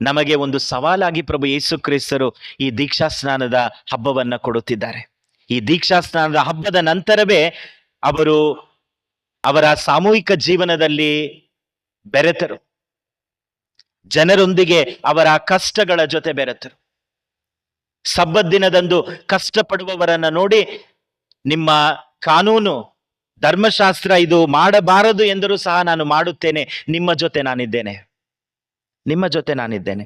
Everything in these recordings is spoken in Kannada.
ನಮಗೆ ಒಂದು ಸವಾಲಾಗಿ ಪ್ರಭು ಯೇಸು ಕ್ರಿಸ್ತರು ಈ ದೀಕ್ಷಾ ಸ್ನಾನದ ಹಬ್ಬವನ್ನ ಕೊಡುತ್ತಿದ್ದಾರೆ. ಈ ದೀಕ್ಷಾ ಸ್ನಾನದ ಹಬ್ಬದ ನಂತರವೇ ಅವರು ಅವರ ಸಾಮೂಹಿಕ ಜೀವನದಲ್ಲಿ ಬೆರೆತರು, ಜನರೊಂದಿಗೆ ಅವರ ಕಷ್ಟಗಳ ಜೊತೆ ಬೆರೆತರು. ಸಬ್ಬತ್ ದಿನದಂದು ಕಷ್ಟಪಡುವವರನ್ನ ನೋಡಿ, ನಿಮ್ಮ ಕಾನೂನು ಧರ್ಮಶಾಸ್ತ್ರ ಇದು ಮಾಡಬಾರದು ಎಂದರೂ ಸಹ ನಾನು ಮಾಡುತ್ತೇನೆ, ನಿಮ್ಮ ಜೊತೆ ನಾನಿದ್ದೇನೆ.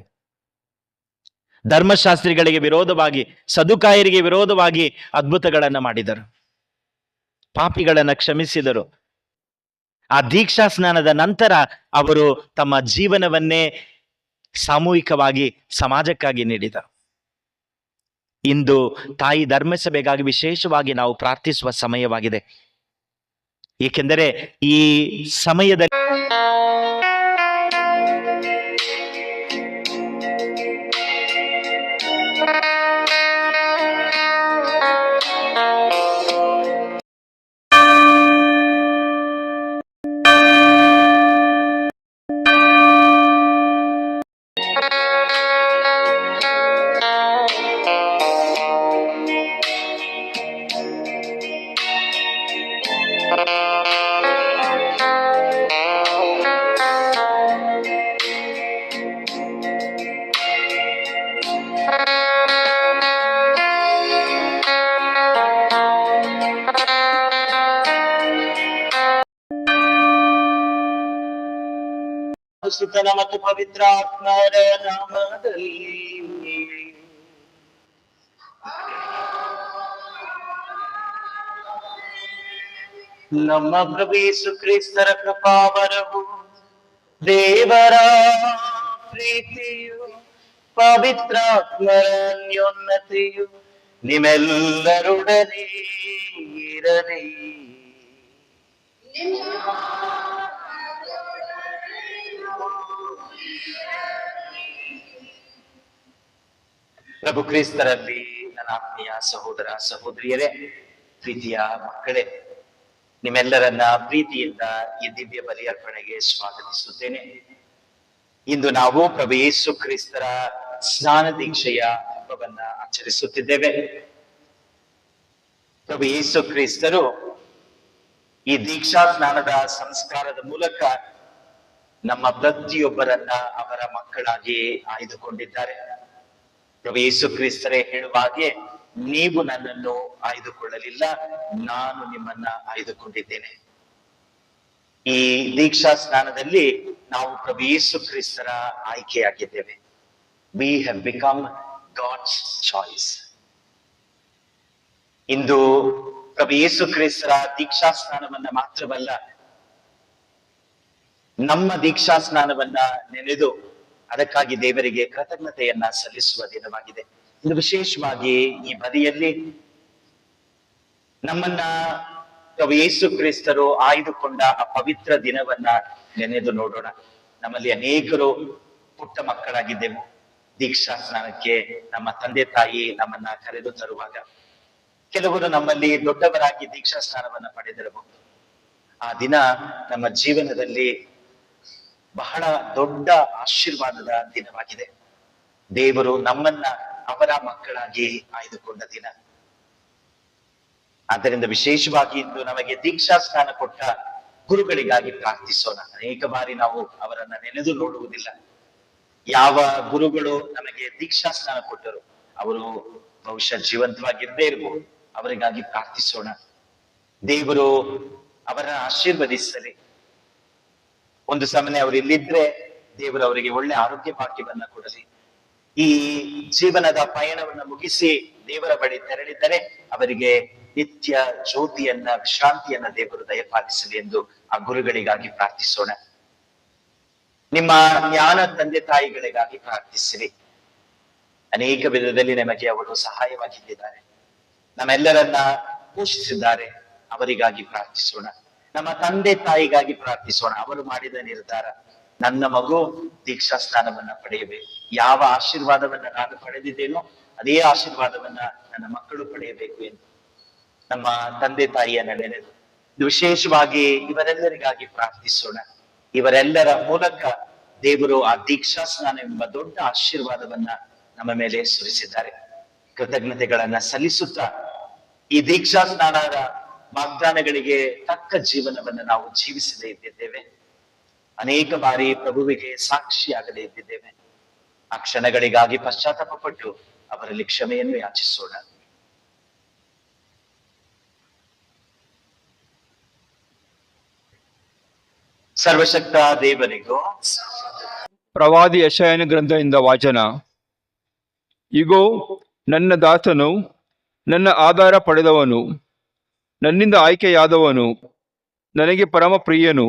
ಧರ್ಮಶಾಸ್ತ್ರಿಗಳಿಗೆ ವಿರೋಧವಾಗಿ, ಸದುಕಾಯರಿಗೆ ವಿರೋಧವಾಗಿ ಅದ್ಭುತಗಳನ್ನ ಮಾಡಿದರು, ಪಾಪಿಗಳನ್ನ ಕ್ಷಮಿಸಿದರು. ಆ ದೀಕ್ಷಾ ಸ್ನಾನದ ನಂತರ ಅವರು ತಮ್ಮ ಜೀವನವನ್ನೇ ಸಾಮೂಹಿಕವಾಗಿ ಸಮಾಜಕ್ಕಾಗಿ ನೀಡಿದರು. ಇಂದು ತಾಯಿ ಧರ್ಮಸಭೆಗಾಗಿ ವಿಶೇಷವಾಗಿ ನಾವು ಪ್ರಾರ್ಥಿಸುವ ಸಮಯವಾಗಿದೆ. ಏಕೆಂದರೆ ಈ ಸಮಯದಲ್ಲಿ ಸುತನ ಮತ್ತು ಪವಿತ್ರಾತ್ಮರ ನಾಮದಲ್ಲಿ ನಮ್ಮ ಪ್ರಭು ಯೇಸು ಕ್ರಿಸ್ತರ ಕೃಪಾವರವು, ದೇವರ ಪ್ರೀತಿಯು, ಪವಿತ್ರಾತ್ಮರ ಅನ್ಯೋನ್ನತೆಯು ನಿಮ್ಮೆಲ್ಲರೊಡನೆ ಇರಲಿ. ಪ್ರಭು ಕ್ರಿಸ್ತರಲ್ಲಿ ನನ್ನ ಆತ್ಮೀಯ ಸಹೋದರ ಸಹೋದರಿಯರೇ, ಪ್ರೀತಿಯ ಮಕ್ಕಳೇ, ನಿಮ್ಮೆಲ್ಲರನ್ನ ಪ್ರೀತಿಯಿಂದ ಈ ದಿವ್ಯ ಬಲಿ ಅರ್ಪಣೆಗೆ ಸ್ವಾಗತಿಸುತ್ತೇನೆ. ಇಂದು ನಾವು ಪ್ರಭು ಯೇಸು ಕ್ರಿಸ್ತರ ಸ್ನಾನ ದೀಕ್ಷೆಯ ಹಬ್ಬವನ್ನ ಆಚರಿಸುತ್ತಿದ್ದೇವೆ. ಪ್ರಭು ಯೇಸು ಕ್ರಿಸ್ತರು ಈ ದೀಕ್ಷಾ ಸ್ನಾನದ ಸಂಸ್ಕಾರದ ಮೂಲಕ ನಮ್ಮ ಪ್ರತಿಯೊಬ್ಬರನ್ನ ಅವರ ಮಕ್ಕಳಾಗಿ ಆಯ್ದುಕೊಂಡಿದ್ದಾರೆ. ಪ್ರಭು ಯೇಸು ಕ್ರಿಸ್ತರೇ ಹೇಳುವ ಹಾಗೆ, ನೀವು ನನ್ನನ್ನು ಆಯ್ದುಕೊಳ್ಳಲಿಲ್ಲ, ನಾನು ನಿಮ್ಮನ್ನ ಆಯ್ದುಕೊಂಡಿದ್ದೇನೆ. ಈ ದೀಕ್ಷಾ ಸ್ನಾನದಲ್ಲಿ ನಾವು ಪ್ರಭು ಯೇಸು ಕ್ರಿಸ್ತರ ಆಯ್ಕೆಯಾಗಿದ್ದೇವೆ. We have become God's choice. ಇಂದು ಪ್ರಭು ಯೇಸು ಕ್ರಿಸ್ತರ ದೀಕ್ಷಾ ಸ್ನಾನವನ್ನ ಮಾತ್ರವಲ್ಲ, ನಮ್ಮ ದೀಕ್ಷಾ ಸ್ನಾನವನ್ನ ನೆನೆದು ಅದಕ್ಕಾಗಿ ದೇವರಿಗೆ ಕೃತಜ್ಞತೆಯನ್ನ ಸಲ್ಲಿಸುವ ದಿನವಾಗಿದೆ. ಇದು ವಿಶೇಷವಾಗಿ ಈ ಬದಿಯಲ್ಲಿ ನಮ್ಮನ್ನ ಪ್ರಭು ಯೇಸು ಕ್ರಿಸ್ತರು ಆಯ್ದುಕೊಂಡ ಆ ಪವಿತ್ರ ದಿನವನ್ನ ನೆನೆದು ನೋಡೋಣ. ನಮ್ಮಲ್ಲಿ ಅನೇಕರು ಪುಟ್ಟ ಮಕ್ಕಳಾಗಿದ್ದೆವು. ದೀಕ್ಷಾ ಸ್ನಾನಕ್ಕೆ ನಮ್ಮ ತಂದೆ ತಾಯಿ ನಮ್ಮನ್ನ ಕರೆದು ತರುವಾಗ ಕೆಲವರು ನಮ್ಮಲ್ಲಿ ದೊಡ್ಡವರಾಗಿ ದೀಕ್ಷಾ ಸ್ನಾನವನ್ನ ಪಡೆದಿರಬಹುದು. ಆ ದಿನ ನಮ್ಮ ಜೀವನದಲ್ಲಿ ಬಹಳ ದೊಡ್ಡ ಆಶೀರ್ವಾದದ ದಿನವಾಗಿದೆ. ದೇವರು ನಮ್ಮನ್ನ ಅವರ ಮಕ್ಕಳಾಗಿ ಆಯ್ದುಕೊಂಡ ದಿನ. ಆದ್ದರಿಂದ ವಿಶೇಷವಾಗಿ ಇಂದು ನಮಗೆ ದೀಕ್ಷಾ ಸ್ನಾನ ಕೊಟ್ಟ ಗುರುಗಳಿಗಾಗಿ ಪ್ರಾರ್ಥಿಸೋಣ. ಅನೇಕ ಬಾರಿ ನಾವು ಅವರನ್ನ ನೆನೆದು ನೋಡುವುದಿಲ್ಲ. ಯಾವ ಗುರುಗಳು ನಮಗೆ ದೀಕ್ಷಾ ಸ್ನಾನ ಕೊಟ್ಟರು, ಅವರು ಬಹುಶಃ ಜೀವಂತವಾಗಿರದೇ ಇರಬಹುದು. ಅವರಿಗಾಗಿ ಪ್ರಾರ್ಥಿಸೋಣ. ದೇವರು ಅವರನ್ನ ಆಶೀರ್ವದಿಸಲಿ. ಒಂದು ಸಮಯ ಅವರು ಇಲ್ಲಿದ್ರೆ ದೇವರು ಅವರಿಗೆ ಒಳ್ಳೆ ಆರೋಗ್ಯ ಭಾಗ್ಯವನ್ನ ಕೊಡಲಿ. ಈ ಜೀವನದ ಪಯಣವನ್ನ ಮುಗಿಸಿ ದೇವರ ಬಳಿ ತೆರಳಿದರೆ ಅವರಿಗೆ ನಿತ್ಯ ಜ್ಯೋತಿಯನ್ನ, ವಿಶ್ರಾಂತಿಯನ್ನ ದೇವರು ದಯಪಾಲಿಸಲಿ ಎಂದು ಆ ಗುರುಗಳಿಗಾಗಿ ಪ್ರಾರ್ಥಿಸೋಣ. ನಿಮ್ಮ ಜ್ಞಾನ ತಂದೆ ತಾಯಿಗಳಿಗಾಗಿ ಪ್ರಾರ್ಥಿಸಿರಿ. ಅನೇಕ ವಿಧದಲ್ಲಿ ನಮಗೆ ಅವರು ಸಹಾಯವಾಗಿದ್ದಾರೆ, ನಮ್ಮೆಲ್ಲರನ್ನ ಪೋಷಿಸಿದ್ದಾರೆ. ಅವರಿಗಾಗಿ ಪ್ರಾರ್ಥಿಸೋಣ. ನಮ್ಮ ತಂದೆ ತಾಯಿಗಾಗಿ ಪ್ರಾರ್ಥಿಸೋಣ. ಅವರು ಮಾಡಿದ ನಿರ್ಧಾರ, ನನ್ನ ಮಗು ದೀಕ್ಷಾ ಸ್ನಾನವನ್ನ ಪಡೆಯಬೇಕು. ಯಾವ ಆಶೀರ್ವಾದವನ್ನ ನಾನು ಪಡೆದಿದ್ದೇನೋ ಅದೇ ಆಶೀರ್ವಾದವನ್ನ ನನ್ನ ಮಕ್ಕಳು ಪಡೆಯಬೇಕು ಎಂದು ನಮ್ಮ ತಂದೆ ತಾಯಿಯನ್ನ ನೆನೆದು ವಿಶೇಷವಾಗಿ ಇವರೆಲ್ಲರಿಗಾಗಿ ಪ್ರಾರ್ಥಿಸೋಣ. ಇವರೆಲ್ಲರ ಮೂಲಕ ದೇವರು ಆ ದೀಕ್ಷಾ ಸ್ನಾನ ಎಂಬ ದೊಡ್ಡ ಆಶೀರ್ವಾದವನ್ನ ನಮ್ಮ ಮೇಲೆ ಸುರಿಸಿದ್ದಾರೆ. ಕೃತಜ್ಞತೆಗಳನ್ನ ಸಲ್ಲಿಸುತ್ತಾ ಈ ದೀಕ್ಷಾ ಸ್ನಾನದ ವಾಗ್ದಾನಗಳಿಗೆ ತಕ್ಕ ಜೀವನವನ್ನ ನಾವು ಜೀವಿಸದೇ ಇದ್ದಿದ್ದೇವೆ. ಅನೇಕ ಬಾರಿ ಪ್ರಭುವಿಗೆ ಸಾಕ್ಷಿಯಾಗದೇ ಇದ್ದಿದ್ದೇವೆ. ಆ ಕ್ಷಣಗಳಿಗಾಗಿ ಪಶ್ಚಾತ್ತಾಪ ಪಟ್ಟು ಅವರಲ್ಲಿ ಕ್ಷಮೆಯನ್ನು ಯಾಚಿಸೋಣ. ಸರ್ವಶಕ್ತ ದೇವರಿಗೂ ಪ್ರವಾದಿ ಯೆಶಾಯನ ಗ್ರಂಥದಿಂದ ವಾಚನ. ಇಗೋ, ನನ್ನ ದಾಸನು, ನನ್ನ ಆಧಾರ ಪಡೆದವನು, ನನ್ನಿಂದ ಆಯ್ಕೆಯಾದವನು, ನನಗೆ ಪರಮ ಪ್ರಿಯನು,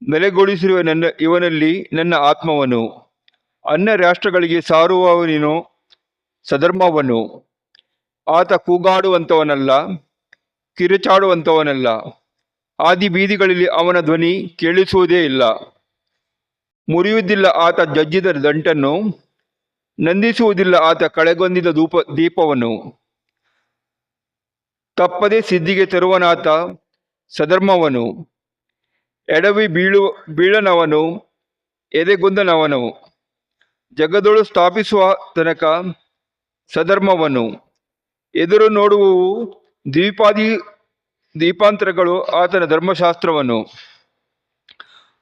ನೆಲೆಗೊಳಿಸಿರುವ ಇವನಲ್ಲಿ ನನ್ನ ಆತ್ಮವನು. ಅನ್ಯ ರಾಷ್ಟ್ರಗಳಿಗೆ ಸಾರುವವನಿನು ಸಧರ್ಮವನು. ಆತ ಕೂಗಾಡುವಂಥವನಲ್ಲ, ಕಿರುಚಾಡುವಂಥವನಲ್ಲ. ಆದಿ ಬೀದಿಗಳಲ್ಲಿ ಅವನ ಧ್ವನಿ ಕೇಳಿಸುವುದೇ ಇಲ್ಲ. ಮುರಿಯುವುದಿಲ್ಲ ಆತ ಜಜ್ಜಿದ ದಂಟನ್ನು, ನಂದಿಸುವುದಿಲ್ಲ ಆತ ಕಳೆಗೊಂದಿದ ದೀಪವನ್ನು. ತಪ್ಪದೆ ಸಿದ್ಧಿಗೆ ತರುವನಾತ ಸಧರ್ಮವನು. ಎಡವಿ ಬೀಳನವನು, ಎದೆಗುಂದನವನು. ಜಗದೊಳು ಸ್ಥಾಪಿಸುವ ತನಕ ಸಧರ್ಮವನು. ಎದುರು ನೋಡುವವು ದೀಪಾಂತರಗಳು ಆತನ ಧರ್ಮಶಾಸ್ತ್ರವನ್ನು.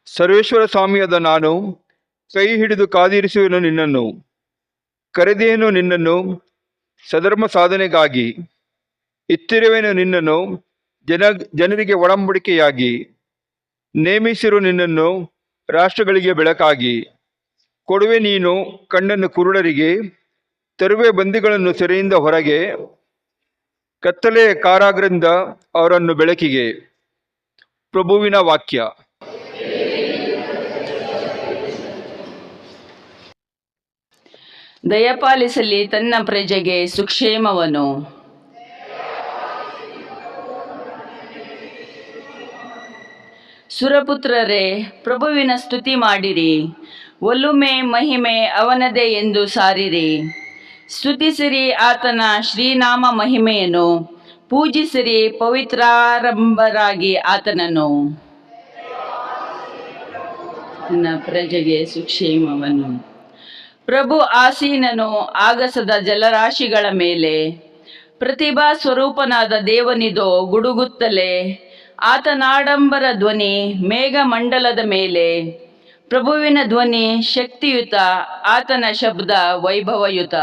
ಸರ್ವೇಶ್ವರ ಸ್ವಾಮಿಯಾದ ನಾನು ಕೈ ಹಿಡಿದು ಕಾದಿರಿಸುವೆನು ನಿನ್ನನ್ನು. ಕರೆದೇನು ನಿನ್ನನ್ನು ಸಧರ್ಮ ಸಾಧನೆಗಾಗಿ. ಇತ್ತಿರುವೆನು ನಿನ್ನನ್ನು ಜನರಿಗೆ ಒಡಂಬಡಿಕೆಯಾಗಿ. ನೇಮಿಸಿರು ನಿನ್ನನ್ನು ರಾಷ್ಟ್ರಗಳಿಗೆ ಬೆಳಕಾಗಿ. ಕೊಡುವೆ ನೀನು ಕಣ್ಣನ್ನು ಕುರುಡರಿಗೆ, ತರುವೆ ಬಂದಿಗಳನ್ನು ಸೆರೆಯಿಂದ ಹೊರಗೆ. ಕತ್ತಲೆಯ ಕಾರಾಗೃಹದಿಂದ ಅವರನ್ನು ಬೆಳಕಿಗೆ. ಪ್ರಭುವಿನ ವಾಕ್ಯ. ದಯಪಾಲಿಸಲಿ ತನ್ನ ಪ್ರಜೆಗೆ ಸುಕ್ಷೇಮವನು. ಸುರಪುತ್ರರೇ, ಪ್ರಭುವಿನ ಸ್ತುತಿ ಮಾಡಿರಿ. ಒಲುಮೆ ಮಹಿಮೆ ಅವನದೇ ಎಂದು ಸಾರಿರಿ. ಸ್ತುತಿಸಿರಿ ಆತನ ಶ್ರೀನಾಮ ಮಹಿಮೆಯನ್ನು. ಪೂಜಿಸಿರಿ ಪವಿತ್ರಾರಂಭರಾಗಿ ಆತನನ್ನು. ನನ್ನ ಪ್ರಜೆಗೆ ಸುಕ್ಷೇಮವನು. ಪ್ರಭು ಆಸೀನನು ಆಗಸದ ಜಲರಾಶಿಗಳ ಮೇಲೆ. ಪ್ರತಿಭಾ ಸ್ವರೂಪನಾದ ದೇವನಿದು ಗುಡುಗುತ್ತಲೇ. ಆತನಾಡಂಬರ ಧ್ವನಿ ಮೇಘಮಂಡಲದ ಮೇಲೆ. ಪ್ರಭುವಿನ ಧ್ವನಿ ಶಕ್ತಿಯುತ, ಆತನ ಶಬ್ದ ವೈಭವಯುತ.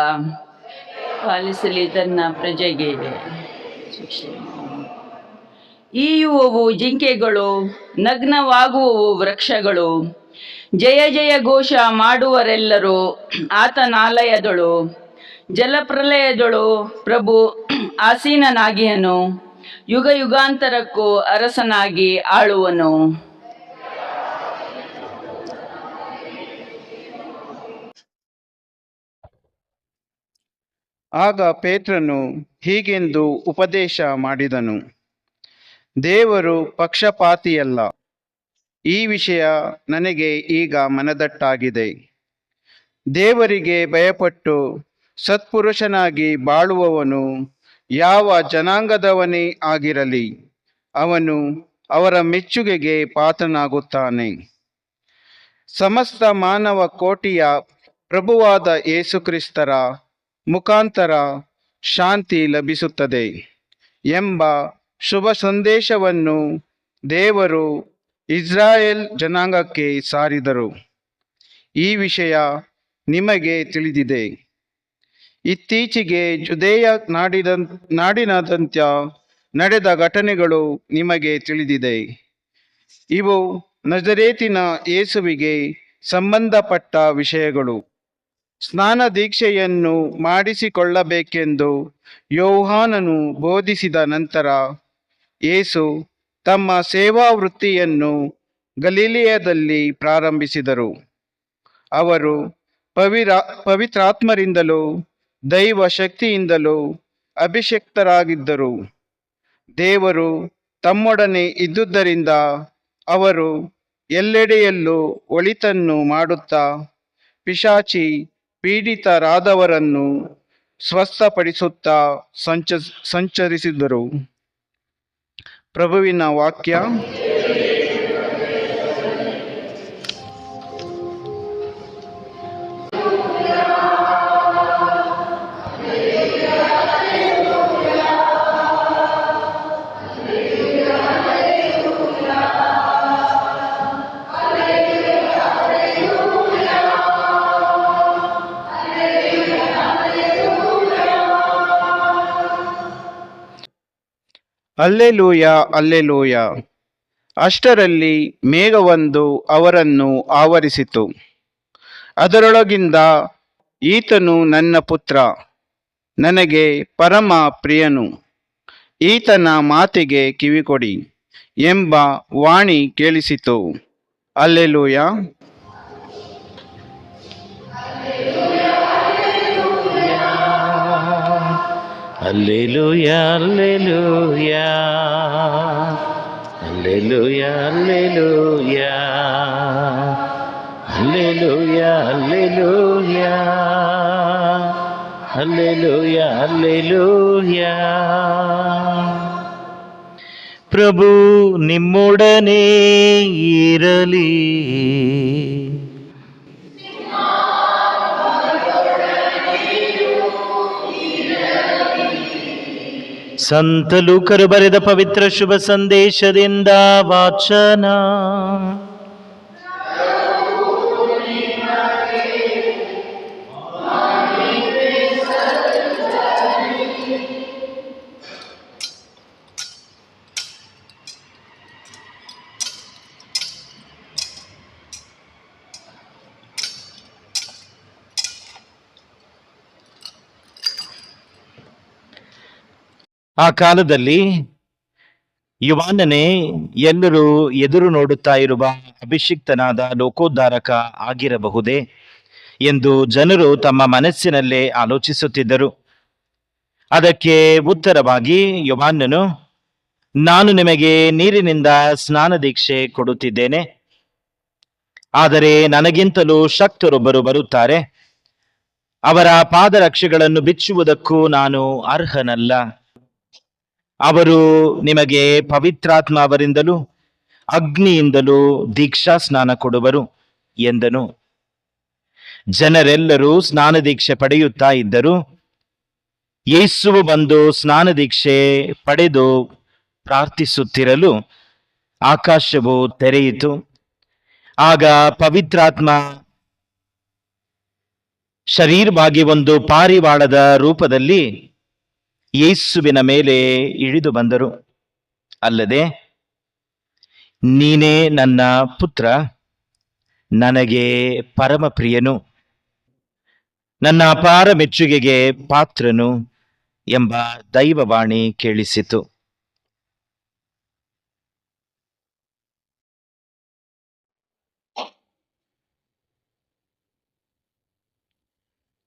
ಪಾಲಿಸಲಿ ತನ್ನ ಪ್ರಜೆಗೆ ಸುಕ್ಷೇಮ. ಈಯುವವು ಜಿಂಕೆಗಳು, ನಗ್ನವಾಗುವವು ವೃಕ್ಷಗಳು. ಜಯ ಜಯ ಘೋಷ ಮಾಡುವರೆಲ್ಲರೂ ಆತನಾಲಯದಳು. ಜಲಪ್ರಲಯದಳು ಪ್ರಭು ಆಸೀನನಾಗಿಯನು. ಯುಗ ಯುಗಾಂತರಕ್ಕೂ ಅರಸನಾಗಿ ಆಳುವನು. ಆಗ ಪೇತ್ರನು ಹೀಗೆಂದು ಉಪದೇಶ ಮಾಡಿದನು. ದೇವರು ಪಕ್ಷಪಾತಿಯಲ್ಲ. ಈ ವಿಷಯ ನನಗೆ ಈಗ ಮನದಟ್ಟಾಗಿದೆ. ದೇವರಿಗೆ ಭಯಪಟ್ಟು ಸತ್ಪುರುಷನಾಗಿ ಬಾಳುವವನು ಯಾವ ಜನಾಂಗದವನೇ ಆಗಿರಲಿ, ಅವನು ಅವರ ಮೆಚ್ಚುಗೆಗೆ ಪಾತ್ರನಾಗುತ್ತಾನೆ. ಸಮಸ್ತ ಮಾನವ ಕೋಟಿಯ ಪ್ರಭುವಾದ ಯೇಸುಕ್ರಿಸ್ತರ ಮುಖಾಂತರ ಶಾಂತಿ ಲಭಿಸುತ್ತದೆ ಎಂಬ ಶುಭ ಸಂದೇಶವನ್ನು ದೇವರು ಇಸ್ರಾಯೇಲ್ ಜನಾಂಗಕ್ಕೆ ಸಾರಿದರು. ಈ ವಿಷಯ ನಿಮಗೆ ತಿಳಿದಿದೆ. ಇತ್ತೀಚೆಗೆ ಜುದೇಯ ನಾಡಿನಾದ್ಯಂತ ನಡೆದ ಘಟನೆಗಳು ನಿಮಗೆ ತಿಳಿದಿದೆ. ಇವು ನಜರೇತಿನ ಯೇಸುವಿಗೆ ಸಂಬಂಧಪಟ್ಟ ವಿಷಯಗಳು. ಸ್ನಾನ ದೀಕ್ಷೆಯನ್ನು ಮಾಡಿಸಿಕೊಳ್ಳಬೇಕೆಂದು ಯೋಹಾನನು ಬೋಧಿಸಿದ ನಂತರ ಯೇಸು ತಮ್ಮ ಸೇವಾ ವೃತ್ತಿಯನ್ನು ಗಲಿಲಾಯದಲ್ಲಿ ಪ್ರಾರಂಭಿಸಿದರು. ಅವರು ಪವಿತ್ರಾತ್ಮರಿಂದಲೂ ದೈವ ಶಕ್ತಿಯಿಂದಲೂ ಅಭಿಷಕ್ತರಾಗಿದ್ದರು. ದೇವರು ತಮ್ಮೊಡನೆ ಇದ್ದುದರಿಂದ ಅವರು ಎಲ್ಲೆಡೆಯಲ್ಲೂ ಒಳಿತನ್ನು ಮಾಡುತ್ತಾ ಪಿಶಾಚಿ ಪೀಡಿತರಾದವರನ್ನು ಸ್ವಸ್ಥಪಡಿಸುತ್ತಾ ಸಂಚರಿಸಿದರು. ಪ್ರಭುವಿನ ವಾಕ್ಯ. Alleluia, alleluia. ಅಷ್ಟರಲ್ಲಿ ಮೇಘವೊಂದು ಅವರನ್ನು ಆವರಿಸಿತು. ಅದರೊಳಗಿಂದ, ಈತನು ನನ್ನ ಪುತ್ರ, ನನಗೆ ಪರಮ ಪ್ರಿಯನು, ಈತನ ಮಾತಿಗೆ ಕಿವಿಕೊಡಿ ಎಂಬ ವಾಣಿ ಕೇಳಿಸಿತು. Alleluia. Alleluia, alleluia. Alleluia, alleluia. Alleluia, alleluia. Alleluia, alleluia. ಪ್ರಭು ನಿಮ್ಮೊಡನೆ ಇರಲಿ. ಸಂತ ಲೂಕರು ಬರೆದ ಪವಿತ್ರ ಶುಭ ಸಂದೇಶದಿಂದ ವಾಚನ. ಆ ಕಾಲದಲ್ಲಿ ಯುವಾನನೇ ಎಲ್ಲರೂ ಎದುರು ನೋಡುತ್ತಾ ಇರುವ ಅಭಿಷಿಕ್ತನಾದ ಲೋಕೋದ್ಧಾರಕ ಆಗಿರಬಹುದೇ ಎಂದು ಜನರು ತಮ್ಮ ಮನಸ್ಸಿನಲ್ಲೇ ಆಲೋಚಿಸುತ್ತಿದ್ದರು. ಅದಕ್ಕೆ ಉತ್ತರವಾಗಿ ಯುವಾನನು, ನಾನು ನಿಮಗೆ ನೀರಿನಿಂದ ಸ್ನಾನ ದೀಕ್ಷೆ ಕೊಡುತ್ತಿದ್ದೇನೆ, ಆದರೆ ನನಗಿಂತಲೂ ಶಕ್ತರೊಬ್ಬರು ಬರುತ್ತಾರೆ, ಅವರ ಪಾದರಕ್ಷೆಗಳನ್ನು ಬಿಚ್ಚುವುದಕ್ಕೂ ನಾನು ಅರ್ಹನಲ್ಲ. ಅವರು ನಿಮಗೆ ಪವಿತ್ರಾತ್ಮ ಅವರಿಂದಲೂ ಅಗ್ನಿಯಿಂದಲೂ ದೀಕ್ಷಾ ಸ್ನಾನ ಕೊಡುವರು ಎಂದನು. ಜನರೆಲ್ಲರೂ ಸ್ನಾನ ದೀಕ್ಷೆ ಪಡೆಯುತ್ತಾ ಇದ್ದರು. ಯೇಸುವು ಬಂದು ಸ್ನಾನ ದೀಕ್ಷೆ ಪಡೆದು ಪ್ರಾರ್ಥಿಸುತ್ತಿರಲು ಆಕಾಶವು ತೆರೆಯಿತು. ಆಗ ಪವಿತ್ರಾತ್ಮ ಶರೀರವಾಗಿ ಒಂದು ಪಾರಿವಾಳದ ರೂಪದಲ್ಲಿ ಯೇಸುವಿನ ಮೇಲೆ ಇಳಿದು ಬಂದರು. ಅಲ್ಲದೆ, ನೀನೇ ನನ್ನ ಪುತ್ರ, ನನಗೆ ಪರಮ ಪ್ರಿಯನು, ನನ್ನ ಅಪಾರ ಮೆಚ್ಚುಗೆಗೆ ಪಾತ್ರನು ಎಂಬ ದೈವವಾಣಿ ಕೇಳಿಸಿತು.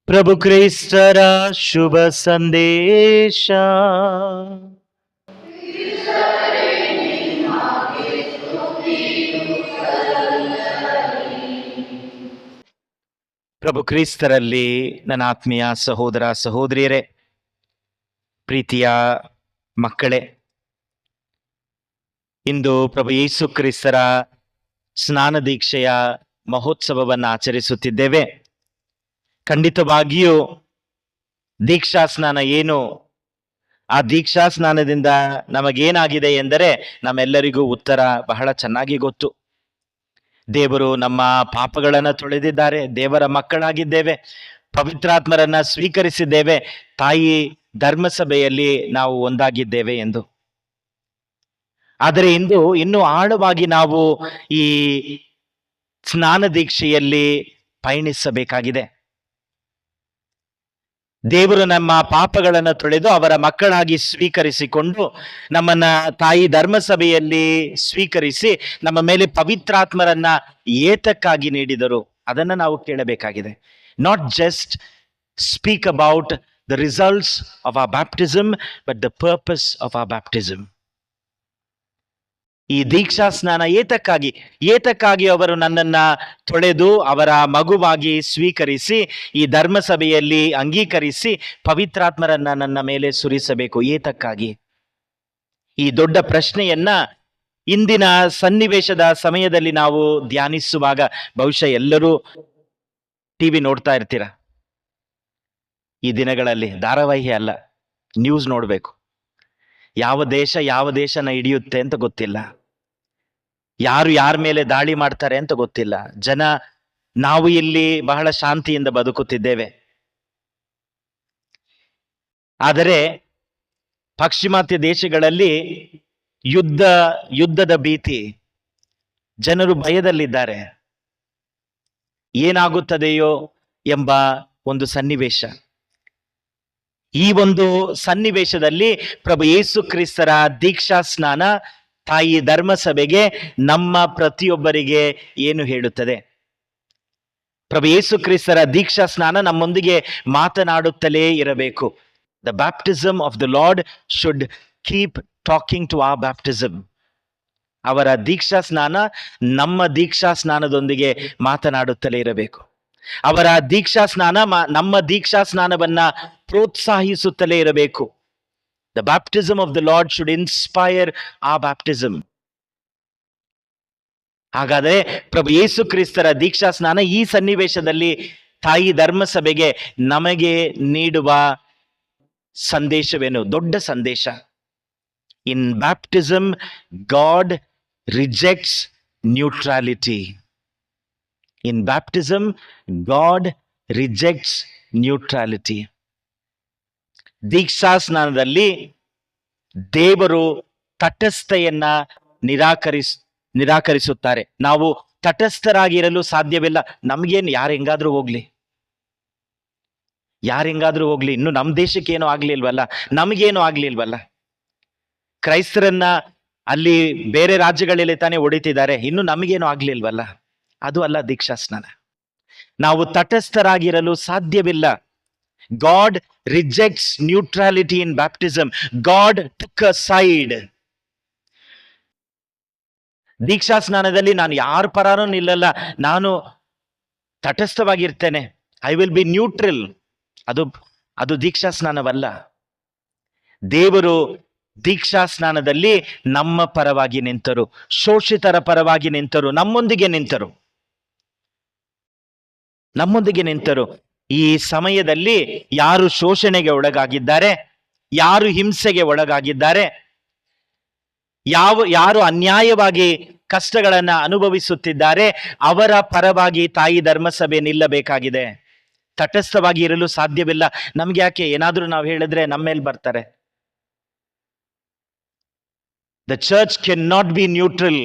ಪ್ರಭು ಕ್ರಿಸ್ತರ ಶುಭ ಸಂದೇಶ. ಪ್ರಭು ಕ್ರಿಸ್ತರಲ್ಲಿ ನನ್ನ ಆತ್ಮೀಯ ಸಹೋದರ ಸಹೋದರಿಯರೇ, ಪ್ರೀತಿಯ ಮಕ್ಕಳೇ, ಇಂದು ಪ್ರಭು ಯೇಸು ಕ್ರಿಸ್ತರ ಸ್ನಾನ ದೀಕ್ಷೆಯ ಮಹೋತ್ಸವವನ್ನು ಆಚರಿಸುತ್ತಿದ್ದೇವೆ. ಖಂಡಿತವಾಗಿಯೂ ದೀಕ್ಷಾ ಸ್ನಾನ ಏನು, ಆ ದೀಕ್ಷಾ ಸ್ನಾನದಿಂದ ನಮಗೇನಾಗಿದೆ ಎಂದರೆ ನಮ್ಮೆಲ್ಲರಿಗೂ ಉತ್ತರ ಬಹಳ ಚೆನ್ನಾಗಿ ಗೊತ್ತು. ದೇವರು ನಮ್ಮ ಪಾಪಗಳನ್ನು ತೊಳೆದಿದ್ದಾರೆ, ದೇವರ ಮಕ್ಕಳಾಗಿದ್ದೇವೆ, ಪವಿತ್ರಾತ್ಮರನ್ನ ಸ್ವೀಕರಿಸಿದ್ದೇವೆ, ತಾಯಿ ಧರ್ಮಸಭೆಯಲ್ಲಿ ನಾವು ಒಂದಾಗಿದ್ದೇವೆ ಎಂದು. ಆದರೆ ಇಂದು ಇನ್ನೂ ಆಳವಾಗಿ ನಾವು ಈ ಸ್ನಾನ ದೀಕ್ಷೆಯಲ್ಲಿ ಪಯಣಿಸಬೇಕಾಗಿದೆ. ದೇವರು ನಮ್ಮ ಪಾಪಗಳನ್ನು ತೊಳೆದು ಅವರ ಮಕ್ಕಳಾಗಿ ಸ್ವೀಕರಿಸಿಕೊಂಡು ನಮ್ಮನ್ನ ತಾಯಿ ಧರ್ಮಸಭೆಯಲ್ಲಿ ಸ್ವೀಕರಿಸಿ ನಮ್ಮ ಮೇಲೆ ಪವಿತ್ರಾತ್ಮರನ್ನ ಏತಕ್ಕಾಗಿ ನೀಡಿದರು ಅದನ್ನ ನಾವು ಕೇಳಬೇಕಾಗಿದೆ. Not just speak about the results of our baptism, but the purpose of our baptism. ಈ ದೀಕ್ಷಾ ಸ್ನಾನ ಏತಕ್ಕಾಗಿ ಅವರು ನನ್ನನ್ನ ತೊಳೆದು ಅವರ ಮಗುವಾಗಿ ಸ್ವೀಕರಿಸಿ ಈ ಧರ್ಮಸಭೆಯಲ್ಲಿ ಅಂಗೀಕರಿಸಿ ಪವಿತ್ರಾತ್ಮರನ್ನ ನನ್ನ ಮೇಲೆ ಸುರಿಸಬೇಕು, ಏತಕ್ಕಾಗಿ? ಈ ದೊಡ್ಡ ಪ್ರಶ್ನೆಯನ್ನ ಇಂದಿನ ಸನ್ನಿವೇಶದ ಸಮಯದಲ್ಲಿ ನಾವು ಧ್ಯಾನಿಸುವಾಗ ಬಹುಶಃ ಎಲ್ಲರೂ ಟಿವಿ ನೋಡ್ತಾ ಇರ್ತೀರ. ಈ ದಿನಗಳಲ್ಲಿ ಧಾರಾವಾಹಿ ಅಲ್ಲ, ನ್ಯೂಸ್ ನೋಡ್ಬೇಕು. ಯಾವ ದೇಶನ ಹಿಡಿಯುತ್ತೆ ಅಂತ ಗೊತ್ತಿಲ್ಲ, ಯಾರು ಯಾರ ಮೇಲೆ ದಾಳಿ ಮಾಡ್ತಾರೆ ಅಂತ ಗೊತ್ತಿಲ್ಲ. ನಾವು ಇಲ್ಲಿ ಬಹಳ ಶಾಂತಿಯಿಂದ ಬದುಕುತ್ತಿದ್ದೇವೆ. ಆದರೆ ಪಾಶ್ಚಿಮಾತ್ಯ ದೇಶಗಳಲ್ಲಿ ಯುದ್ಧದ ಭೀತಿ, ಜನರು ಭಯದಲ್ಲಿದ್ದಾರೆ, ಏನಾಗುತ್ತದೆಯೋ ಎಂಬ ಒಂದು ಸನ್ನಿವೇಶ. ಈ ಒಂದು ಸನ್ನಿವೇಶದಲ್ಲಿ ಪ್ರಭು ಯೇಸು ಕ್ರಿಸ್ತರ ದೀಕ್ಷಾ ಸ್ನಾನ ತಾಯಿ ಧರ್ಮಸಭೆಗೆ, ನಮ್ಮ ಪ್ರತಿಯೊಬ್ಬರಿಗೆ ಏನು ಹೇಳುತ್ತದೆ? ಪ್ರಭು ಯೇಸು ಕ್ರಿಸ್ತರ ದೀಕ್ಷಾ ಸ್ನಾನ ನಮ್ಮೊಂದಿಗೆ ಮಾತನಾಡುತ್ತಲೇ ಇರಬೇಕು. The baptism of the Lord should keep talking to our baptism. ಅವರ ದೀಕ್ಷಾ ಸ್ನಾನ ನಮ್ಮ ದೀಕ್ಷಾ ಸ್ನಾನದೊಂದಿಗೆ ಮಾತನಾಡುತ್ತಲೇ ಇರಬೇಕು. ಅವರ ದೀಕ್ಷಾ ಸ್ನಾನ ನಮ್ಮ ದೀಕ್ಷಾ ಸ್ನಾನವನ್ನ ಪ್ರೋತ್ಸಾಹಿಸುತ್ತಲೇ ಇರಬೇಕು. The baptism of the Lord should inspire ಆ ಬ್ಯಾಪ್ಟಿಸಮ್. ಹಾಗಾದರೆ ಪ್ರಭು ಯೇಸು ಕ್ರಿಸ್ತರ ದೀಕ್ಷಾ ಸ್ನಾನ ಈ ಸನ್ನಿವೇಶದಲ್ಲಿ ತಾಯಿ ಧರ್ಮಸಭೆಗೆ ನಮಗೆ ನೀಡುವ ಸಂದೇಶವೇನು? ದೊಡ್ಡ ಸಂದೇಶ. ಇನ್ baptism god rejects neutrality. In baptism god rejects neutrality. ದೀಕ್ಷಾ ಸ್ನಾನದಲ್ಲಿ ದೇವರು ತಟಸ್ಥತೆಯನ್ನ ನಿರಾಕರಿಸುತ್ತಾರೆ. ನಾವು ತಟಸ್ಥರಾಗಿರಲು ಸಾಧ್ಯವಿಲ್ಲ. ನಮ್ಗೇನು, ಯಾರು ಹೆಂಗಾದ್ರೂ ಹೋಗ್ಲಿ, ಇನ್ನು ನಮ್ಮ ದೇಶಕ್ಕೆ ಏನೂ ಆಗ್ಲಿಲ್ವಲ್ಲ, ನಮಗೇನು ಆಗ್ಲಿಲ್ವಲ್ಲ. ಕ್ರೈಸ್ತರನ್ನ ಅಲ್ಲಿ ಬೇರೆ ರಾಜ್ಯಗಳಲ್ಲಿ ತಾನೇ ಹೊಡಿತಿದ್ದಾರೆ, ಇನ್ನು ನಮಗೇನು ಆಗ್ಲಿಲ್ವಲ್ಲ. ಅದು ಅಲ್ಲ ದೀಕ್ಷಾ ಸ್ನಾನ. ನಾವು ತಟಸ್ಥರಾಗಿರಲು ಸಾಧ್ಯವಿಲ್ಲ. God rejects neutrality in baptism. God took a side. ದೀಕ್ಷಾ ಸ್ನಾನದಲ್ಲಿ ನಾನು ಯಾರ ಪರಾನೂ ನಿಲ್ಲಲ್ಲ, ನಾನು ತಟಸ್ಥವಾಗಿರ್ತೇನೆ. I will be neutral. ಅದು ದೀಕ್ಷಾ ಸ್ನಾನವಲ್ಲ. ದೇವರು ದೀಕ್ಷಾ ಸ್ನಾನದಲ್ಲಿ ನಮ್ಮ ಪರವಾಗಿ ನಿಂತರು, ಶೋಷಿತರ ಪರವಾಗಿ ನಿಂತರು, ನಮ್ಮೊಂದಿಗೆ ನಿಂತರು. ಈ ಸಮಯದಲ್ಲಿ ಯಾರು ಶೋಷಣೆಗೆ ಒಳಗಾಗಿದ್ದಾರೆ, ಯಾರು ಹಿಂಸೆಗೆ ಒಳಗಾಗಿದ್ದಾರೆ, ಯಾರು ಅನ್ಯಾಯವಾಗಿ ಕಷ್ಟಗಳನ್ನ ಅನುಭವಿಸುತ್ತಿದ್ದಾರೆ, ಅವರ ಪರವಾಗಿ ತಾಯಿ ಧರ್ಮಸಭೆ ನಿಲ್ಲಬೇಕಾಗಿದೆ. ತಟಸ್ಥವಾಗಿ ಇರಲು ಸಾಧ್ಯವಿಲ್ಲ. ನಮ್ಗೆ ಯಾಕೆ? ಏನಾದ್ರೂ ನಾವು ಹೇಳಿದ್ರೆ ನಮ್ಮ ಮೇಲೆ ಬರ್ತಾರೆ. The church cannot be neutral.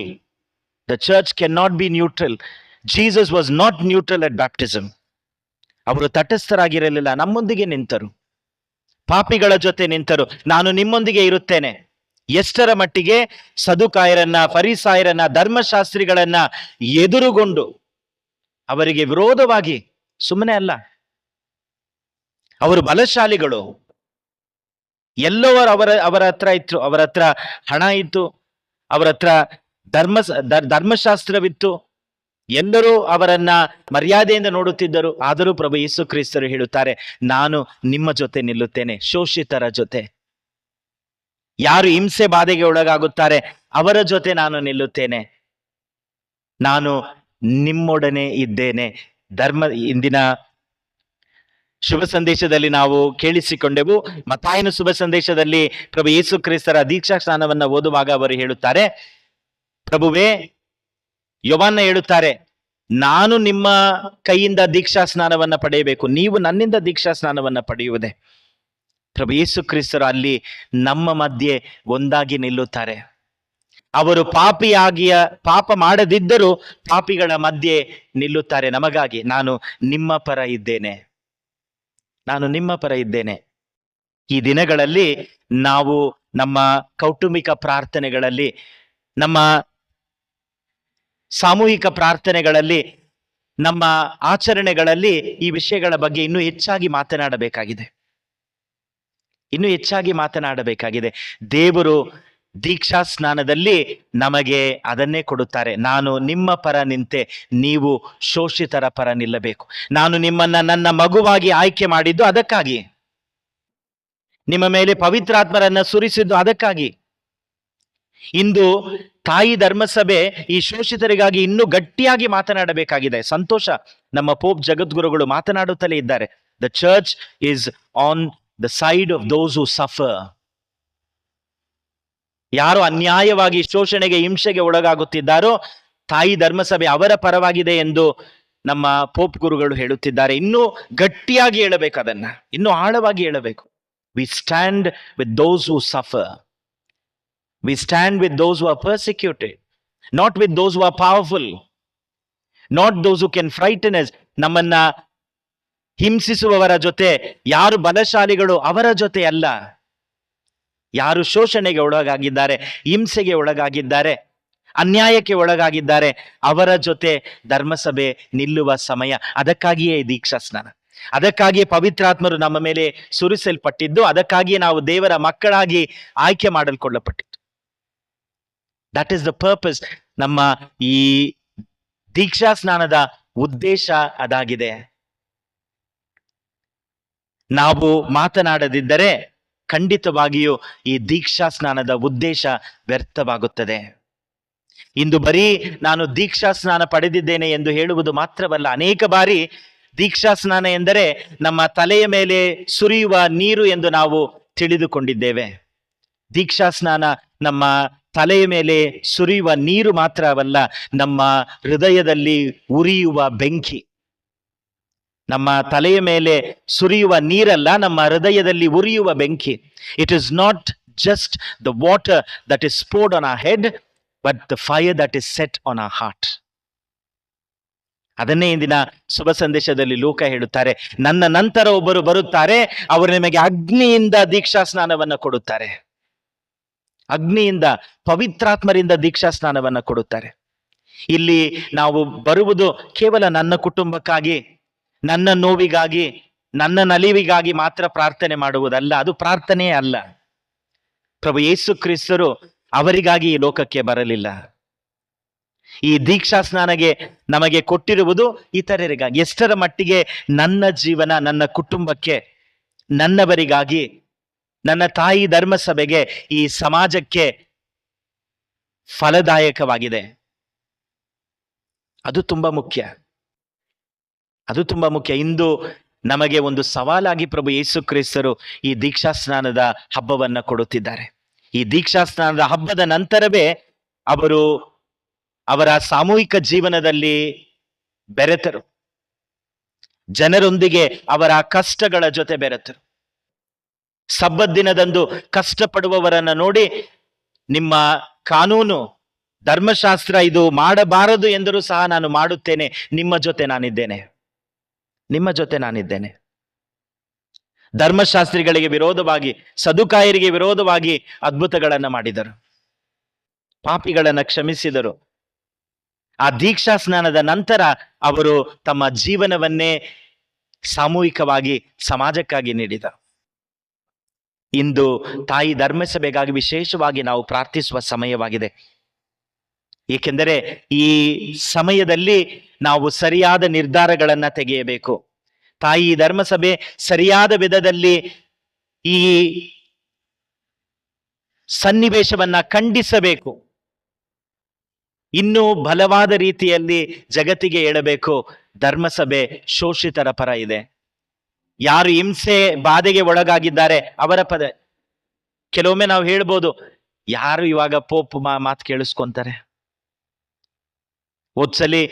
The church cannot be neutral. Jesus was not neutral at baptism. ಅವರು ತಟಸ್ಥರಾಗಿರಲಿಲ್ಲ, ನಮ್ಮೊಂದಿಗೆ ನಿಂತರು, ಪಾಪಿಗಳ ಜೊತೆ ನಿಂತರು. ನಾನು ನಿಮ್ಮೊಂದಿಗೆ ಇರುತ್ತೇನೆ. ಎಷ್ಟರ ಮಟ್ಟಿಗೆ? ಸದುಕಾಯರನ್ನ, ಫರಿಸಾಯರನ್ನ, ಧರ್ಮಶಾಸ್ತ್ರಿಗಳನ್ನ ಎದುರುಗೊಂಡು ಅವರಿಗೆ ವಿರೋಧವಾಗಿ. ಸುಮ್ಮನೆ ಅಲ್ಲ, ಅವರು ಬಲಶಾಲಿಗಳು. ಎಲ್ಲವರ ಅವರ ಹತ್ರ ಇತ್ತು. ಅವರ ಹತ್ರ ಹಣ ಇತ್ತು, ಅವರ ಹತ್ರ ಧರ್ಮಶಾಸ್ತ್ರವಿತ್ತು. ಎಲ್ಲರೂ ಅವರನ್ನ ಮರ್ಯಾದೆಯಿಂದ ನೋಡುತ್ತಿದ್ದರು. ಆದರೂ ಪ್ರಭು ಯೇಸು ಕ್ರಿಸ್ತರು ಹೇಳುತ್ತಾರೆ, ನಾನು ನಿಮ್ಮ ಜೊತೆ ನಿಲ್ಲುತ್ತೇನೆ, ಶೋಷಿತರ ಜೊತೆ. ಯಾರು ಹಿಂಸೆ ಬಾಧೆಗೆ ಒಳಗಾಗುತ್ತಾರೆ ಅವರ ಜೊತೆ ನಾನು ನಿಲ್ಲುತ್ತೇನೆ, ನಾನು ನಿಮ್ಮೊಡನೆ ಇದ್ದೇನೆ. ಇಂದಿನ ಶುಭ ಸಂದೇಶದಲ್ಲಿ ನಾವು ಕೇಳಿಸಿಕೊಂಡೆವು. ಮತ್ತಾಯನ ಶುಭ ಸಂದೇಶದಲ್ಲಿ ಪ್ರಭು ಯೇಸು ಕ್ರಿಸ್ತರ ದೀಕ್ಷಾ ಸ್ನಾನವನ್ನ ಓದುವಾಗ ಅವರು ಹೇಳುತ್ತಾರೆ, ಪ್ರಭುವೇ, ಯೋವಾನ ಹೇಳುತ್ತಾರೆ, ನಾನು ನಿಮ್ಮ ಕೈಯಿಂದ ದೀಕ್ಷಾ ಸ್ನಾನವನ್ನ ಪಡೆಯಬೇಕು, ನೀವು ನನ್ನಿಂದ ದೀಕ್ಷಾ ಸ್ನಾನವನ್ನ ಪಡೆಯುವುದೇ. ಪ್ರಭು ಯೇಸು ಕ್ರಿಸ್ತರು ಅಲ್ಲಿ ನಮ್ಮ ಮಧ್ಯೆ ಒಂದಾಗಿ ನಿಲ್ಲುತ್ತಾರೆ. ಅವರು ಪಾಪ ಮಾಡದಿದ್ದರೂ ಪಾಪಿಗಳ ಮಧ್ಯೆ ನಿಲ್ಲುತ್ತಾರೆ ನಮಗಾಗಿ. ನಾನು ನಿಮ್ಮ ಪರ ಇದ್ದೇನೆ. ಈ ದಿನಗಳಲ್ಲಿ ನಾವು ನಮ್ಮ ಕೌಟುಂಬಿಕ ಪ್ರಾರ್ಥನೆಗಳಲ್ಲಿ, ನಮ್ಮ ಸಾಮೂಹಿಕ ಪ್ರಾರ್ಥನೆಗಳಲ್ಲಿ, ನಮ್ಮ ಆಚರಣೆಗಳಲ್ಲಿ ಈ ವಿಷಯಗಳ ಬಗ್ಗೆ ಇನ್ನೂ ಹೆಚ್ಚಾಗಿ ಮಾತನಾಡಬೇಕಾಗಿದೆ. ದೇವರು ದೀಕ್ಷಾ ಸ್ನಾನದಲ್ಲಿ ನಮಗೆ ಅದನ್ನೇ ಕೊಡುತ್ತಾರೆ. ನಾನು ನಿಮ್ಮ ಪರ ನಿಂತೆ, ನೀವು ಶೋಷಿತರ ಪರ ನಿಲ್ಲಬೇಕು. ನಾನು ನಿಮ್ಮನ್ನ ನನ್ನ ಮಗುವಾಗಿ ಆಯ್ಕೆ ಮಾಡಿದ್ದು ಅದಕ್ಕಾಗಿ, ನಿಮ್ಮ ಮೇಲೆ ಪವಿತ್ರಾತ್ಮರನ್ನ ಸುರಿಸಿದ್ದು ಅದಕ್ಕಾಗಿ. ಇಂದು ತಾಯಿ ಧರ್ಮಸಭೆ ಈ ಶೋಷಿತರಿಗಾಗಿ ಇನ್ನೂ ಗಟ್ಟಿಯಾಗಿ ಮಾತನಾಡಬೇಕಾಗಿದೆ. ಸಂತೋಷ, ನಮ್ಮ ಪೋಪ್ ಜಗದ್ಗುರುಗಳು ಮಾತನಾಡುತ್ತಲೇ ಇದ್ದಾರೆ. The church is on the side of those who suffer. ಯಾರು ಅನ್ಯಾಯವಾಗಿ ಶೋಷಣೆಗೆ, ಹಿಂಸೆಗೆ ಒಳಗಾಗುತ್ತಿದ್ದಾರೋ ತಾಯಿ ಧರ್ಮಸಭೆ ಅವರ ಪರವಾಗಿದೆ ಎಂದು ನಮ್ಮ ಪೋಪ್ ಗುರುಗಳು ಹೇಳುತ್ತಿದ್ದಾರೆ. ಇನ್ನೂ ಗಟ್ಟಿಯಾಗಿ ಹೇಳಬೇಕು, ಅದನ್ನ ಇನ್ನೂ ಆಳವಾಗಿ ಹೇಳಬೇಕು. We stand with those who suffer. We stand with those who are persecuted, not with those who are powerful, not those who can frighten us. ನಮ್ಮನ್ನ ಹಿಂಸಿಸುವವರ ಜೊತೆ, ಯಾರು ಬಲಶಾಲಿಗಳು ಅವರ ಜೊತೆ ಅಲ್ಲ. ಯಾರು ಶೋಷಣೆಗೆ ಒಳಗಾಗಿದ್ದಾರೆ, ಹಿಂಸೆಗೆ ಒಳಗಾಗಿದ್ದಾರೆ, ಅನ್ಯಾಯಕ್ಕೆ ಒಳಗಾಗಿದ್ದಾರೆ, ಅವರ ಜೊತೆ ಧರ್ಮಸಭೆ ನಿಲ್ಲುವ ಸಮಯ. ಅದಕ್ಕಾಗಿಯೇ ದೀಕ್ಷಾ ಸ್ನಾನ, ಅದಕ್ಕಾಗಿಯೇ ಪವಿತ್ರಾತ್ಮರು ನಮ್ಮ ಮೇಲೆ ಸುರಿಸಲ್ಪಟ್ಟಿದ್ದು, ಅದಕ್ಕಾಗಿಯೇ ನಾವು ದೇವರ ಮಕ್ಕಳಾಗಿ ಆಯ್ಕೆ ಮಾಡಲ್ಕೊಳ್ಳಲ್ಪಟ್ಟಿದ್ದು. That is the purpose. ನಮ್ಮ ಈ ದೀಕ್ಷಾ ಸ್ನಾನದ ಉದ್ದೇಶ ಅದಾಗಿದೆ. ನಾವು ಮಾತನಾಡದಿದ್ದರೆ ಖಂಡಿತವಾಗಿಯೂ ಈ ದೀಕ್ಷಾ ಸ್ನಾನದ ಉದ್ದೇಶ ವ್ಯರ್ಥವಾಗುತ್ತದೆ. ಇಂದು ಬರೀ ನಾನು ದೀಕ್ಷಾ ಸ್ನಾನ ಪಡೆದಿದ್ದೇನೆ ಎಂದು ಹೇಳುವುದು ಮಾತ್ರವಲ್ಲ, ಅನೇಕ ಬಾರಿ ದೀಕ್ಷಾ ಸ್ನಾನ ಎಂದರೆ ನಮ್ಮ ತಲೆಯ ಮೇಲೆ ಸುರಿಯುವ ನೀರು ಎಂದು ನಾವು ತಿಳಿದುಕೊಂಡಿದ್ದೇವೆ. ದೀಕ್ಷಾ ಸ್ನಾನ ನಮ್ಮ ತಲೆಯ ಮೇಲೆ ಸುರಿಯುವ ನೀರು ಮಾತ್ರವಲ್ಲ, ನಮ್ಮ ಹೃದಯದಲ್ಲಿ ಉರಿಯುವ ಬೆಂಕಿ. ನಮ್ಮ ತಲೆಯ ಮೇಲೆ ಸುರಿಯುವ ನೀರಲ್ಲ, ನಮ್ಮ ಹೃದಯದಲ್ಲಿ ಉರಿಯುವ ಬೆಂಕಿ. It is not just the water that is poured on our head, but the fire that is set on our heart. ಅದನ್ನೇ ಇಂದಿನ ಶುಭ ಸಂದೇಶದಲ್ಲಿ ಲೂಕ ಹೇಳುತ್ತಾರೆ, ನನ್ನ ನಂತರ ಒಬ್ಬರು ಬರುತ್ತಾರೆ, ಅವರು ನಿಮಗೆ ಅಗ್ನಿಯಿಂದ ದೀಕ್ಷಾ ಸ್ನಾನವನ್ನ ಕೊಡುತ್ತಾರೆ. ಅಗ್ನಿಯಿಂದ, ಪವಿತ್ರಾತ್ಮರಿಂದ ದೀಕ್ಷಾ ಸ್ನಾನವನ್ನ ಕೊಡುತ್ತಾರೆ. ಇಲ್ಲಿ ನಾವು ಬರುವುದು ಕೇವಲ ನನ್ನ ಕುಟುಂಬಕ್ಕಾಗಿ, ನನ್ನ ನೋವಿಗಾಗಿ, ನನ್ನ ನಲಿವಿಗಾಗಿ ಮಾತ್ರ ಪ್ರಾರ್ಥನೆ ಮಾಡುವುದಲ್ಲ. ಅದು ಪ್ರಾರ್ಥನೆಯೇ ಅಲ್ಲ. ಪ್ರಭು ಯೇಸು ಕ್ರಿಸ್ತರು ಅವರಿಗಾಗಿ ಈ ಲೋಕಕ್ಕೆ ಬರಲಿಲ್ಲ. ಈ ದೀಕ್ಷಾ ಸ್ನಾನಗೆ ನಮಗೆ ಕೊಟ್ಟಿರುವುದು ಇತರರಿಗಾಗಿ. ಎಷ್ಟರ ಮಟ್ಟಿಗೆ ನನ್ನ ಜೀವನ, ನನ್ನ ಕುಟುಂಬಕ್ಕೆ, ನನ್ನವರಿಗಾಗಿ, ನನ್ನ ತಾಯಿ ಧರ್ಮಸಭೆಗೆ, ಈ ಸಮಾಜಕ್ಕೆ ಫಲದಾಯಕವಾಗಿದೆ. ಅದು ತುಂಬಾ ಮುಖ್ಯ. ಅದು ತುಂಬಾ ಮುಖ್ಯ. ಇಂದು ನಮಗೆ ಒಂದು ಸವಾಲಾಗಿ ಪ್ರಭು ಯೇಸು ಕ್ರಿಸ್ತರು ಈ ದೀಕ್ಷಾ ಸ್ನಾನದ ಹಬ್ಬವನ್ನ ಕೊಡುತ್ತಿದ್ದಾರೆ. ಈ ದೀಕ್ಷಾ ಸ್ನಾನದ ಹಬ್ಬದ ನಂತರವೇ ಅವರು ಅವರ ಸಾಮೂಹಿಕ ಜೀವನದಲ್ಲಿ ಬೆರೆತರು. ಜನರೊಂದಿಗೆ ಅವರ ಕಷ್ಟಗಳ ಜೊತೆ ಬೆರೆತರು. ಸಬ್ಬತ್ ದಿನದಂದು ಕಷ್ಟಪಡುವವರನ್ನ ನೋಡಿ, ನಿಮ್ಮ ಕಾನೂನು, ಧರ್ಮಶಾಸ್ತ್ರ ಇದು ಮಾಡಬಾರದು ಎಂದರೂ ಸಹ ನಾನು ಮಾಡುತ್ತೇನೆ, ನಿಮ್ಮ ಜೊತೆ ನಾನಿದ್ದೇನೆ, ನಿಮ್ಮ ಜೊತೆ ನಾನಿದ್ದೇನೆ. ಧರ್ಮಶಾಸ್ತ್ರಿಗಳಿಗೆ ವಿರೋಧವಾಗಿ, ಸದುಕಾಯರಿಗೆ ವಿರೋಧವಾಗಿ ಅದ್ಭುತಗಳನ್ನ ಮಾಡಿದರು, ಪಾಪಿಗಳನ್ನ ಕ್ಷಮಿಸಿದರು. ಆ ದೀಕ್ಷಾ ಸ್ನಾನದ ನಂತರ ಅವರು ತಮ್ಮ ಜೀವನವನ್ನೇ ಸಾಮೂಹಿಕವಾಗಿ ಸಮಾಜಕ್ಕಾಗಿ ನೀಡಿದರು. ಇಂದು ತಾಯಿ ಧರ್ಮಸಭೆಗಾಗಿ ವಿಶೇಷವಾಗಿ ನಾವು ಪ್ರಾರ್ಥಿಸುವ ಸಮಯವಾಗಿದೆ. ಏಕೆಂದರೆ ಈ ಸಮಯದಲ್ಲಿ ನಾವು ಸರಿಯಾದ ನಿರ್ಧಾರಗಳನ್ನ ತೆಗೆಯಬೇಕು. ತಾಯಿ ಧರ್ಮಸಭೆ ಸರಿಯಾದ ವಿಧದಲ್ಲಿ ಈ ಸನ್ನಿವೇಶವನ್ನ ಖಂಡಿಸಬೇಕು. ಇನ್ನೂ ಬಲವಾದ ರೀತಿಯಲ್ಲಿ ಜಗತ್ತಿಗೆ ಹೇಳಬೇಕು, ಧರ್ಮಸಭೆ ಶೋಷಿತರ ಪರ ಇದೆ. ಯಾರು ಹಿಂಸೆ ಬಾಧೆಗೆ ಒಳಗಾಗಿದ್ದಾರೆ ಅವರ ಪದ. ಕೆಲವೊಮ್ಮೆ ನಾವು ಹೇಳ್ಬೋದು, ಯಾರು ಇವಾಗ ಪೋಪ್ ಮಾತು ಕೇಳಿಸ್ಕೊಂತಾರೆ. ಹೋದ್ಸಲಿ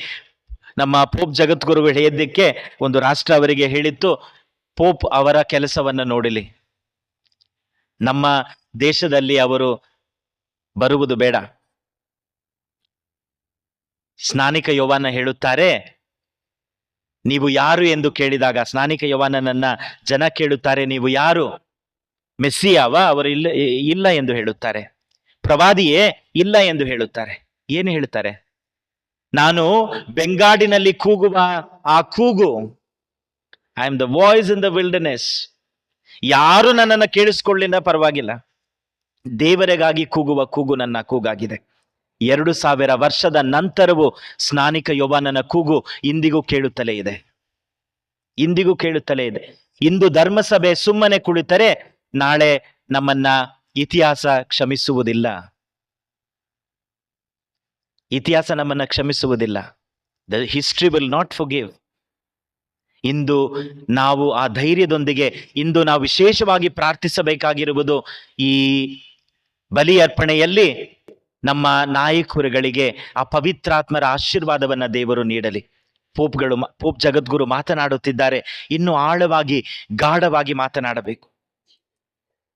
ನಮ್ಮ ಪೋಪ್ ಜಗದ್ಗುರುಗಳು ಹೇಳಿದ್ದಕ್ಕೆ ಒಂದು ರಾಷ್ಟ್ರ ಅವರಿಗೆ ಹೇಳಿತ್ತು, ಪೋಪ್ ಅವರ ಕೆಲಸವನ್ನ ನೋಡಲಿ, ನಮ್ಮ ದೇಶದಲ್ಲಿ ಅವರು ಬರುವುದು ಬೇಡ. ಸ್ನಾನಿಕ ಯೋವಾನ ಹೇಳುತ್ತಾರೆ, ನೀವು ಯಾರು ಎಂದು ಕೇಳಿದಾಗ ಸ್ನಾನಿಕ ಯೋವಾನನನ್ನ ಜನ ಕೇಳುತ್ತಾರೆ, ನೀವು ಯಾರು? ಮೆಸ್ಸಿಯಾವ? ಅವರು ಇಲ್ಲ ಎಂದು ಹೇಳುತ್ತಾರೆ. ಪ್ರವಾದಿಯೇ? ಇಲ್ಲ ಎಂದು ಹೇಳುತ್ತಾರೆ. ಏನು ಹೇಳ್ತಾರೆ? ನಾನು ಬೆಂಗಾಡಿನಲ್ಲಿ ಕೂಗುವ ಆ ಕೂಗು, I am the voice in the wilderness. ಯಾರು ನನ್ನನ್ನು ಕೇಳಿಸ್ಕೊಳ್ಳಿಲ್ಲ ಪರವಾಗಿಲ್ಲ, ದೇವರಿಗಾಗಿ ಕೂಗುವ ಕೂಗು ನನ್ನ ಕೂಗಾಗಿದೆ. 2000 ವರ್ಷದ ನಂತರವೂ ಸ್ನಾನಿಕ ಯೋವಾನನ ಕೂಗು ಇಂದಿಗೂ ಕೇಳುತ್ತಲೇ ಇದೆ, ಇಂದಿಗೂ ಕೇಳುತ್ತಲೇ ಇದೆ. ಇಂದು ಧರ್ಮಸಭೆ ಸುಮ್ಮನೆ ಕುಳಿತರೆ ನಾಳೆ ನಮ್ಮನ್ನ ಇತಿಹಾಸ ಕ್ಷಮಿಸುವುದಿಲ್ಲ. ಇತಿಹಾಸ ನಮ್ಮನ್ನ ಕ್ಷಮಿಸುವುದಿಲ್ಲ. The history will not forgive. ಇಂದು ನಾವು ಆ ಧೈರ್ಯದೊಂದಿಗೆ, ಇಂದು ನಾವು ವಿಶೇಷವಾಗಿ ಪ್ರಾರ್ಥಿಸಬೇಕಾಗಿರುವುದು, ಈ ಬಲಿ ಅರ್ಪಣೆಯಲ್ಲಿ ನಮ್ಮ ನಾಯಕರುಗಳಿಗೆ ಆ ಪವಿತ್ರಾತ್ಮರ ಆಶೀರ್ವಾದವನ್ನ ದೇವರು ನೀಡಲಿ. ಪೋಪ್ ಜಗದ್ಗುರು ಮಾತನಾಡುತ್ತಿದ್ದಾರೆ, ಇನ್ನು ಆಳವಾಗಿ ಗಾಢವಾಗಿ ಮಾತನಾಡಬೇಕು.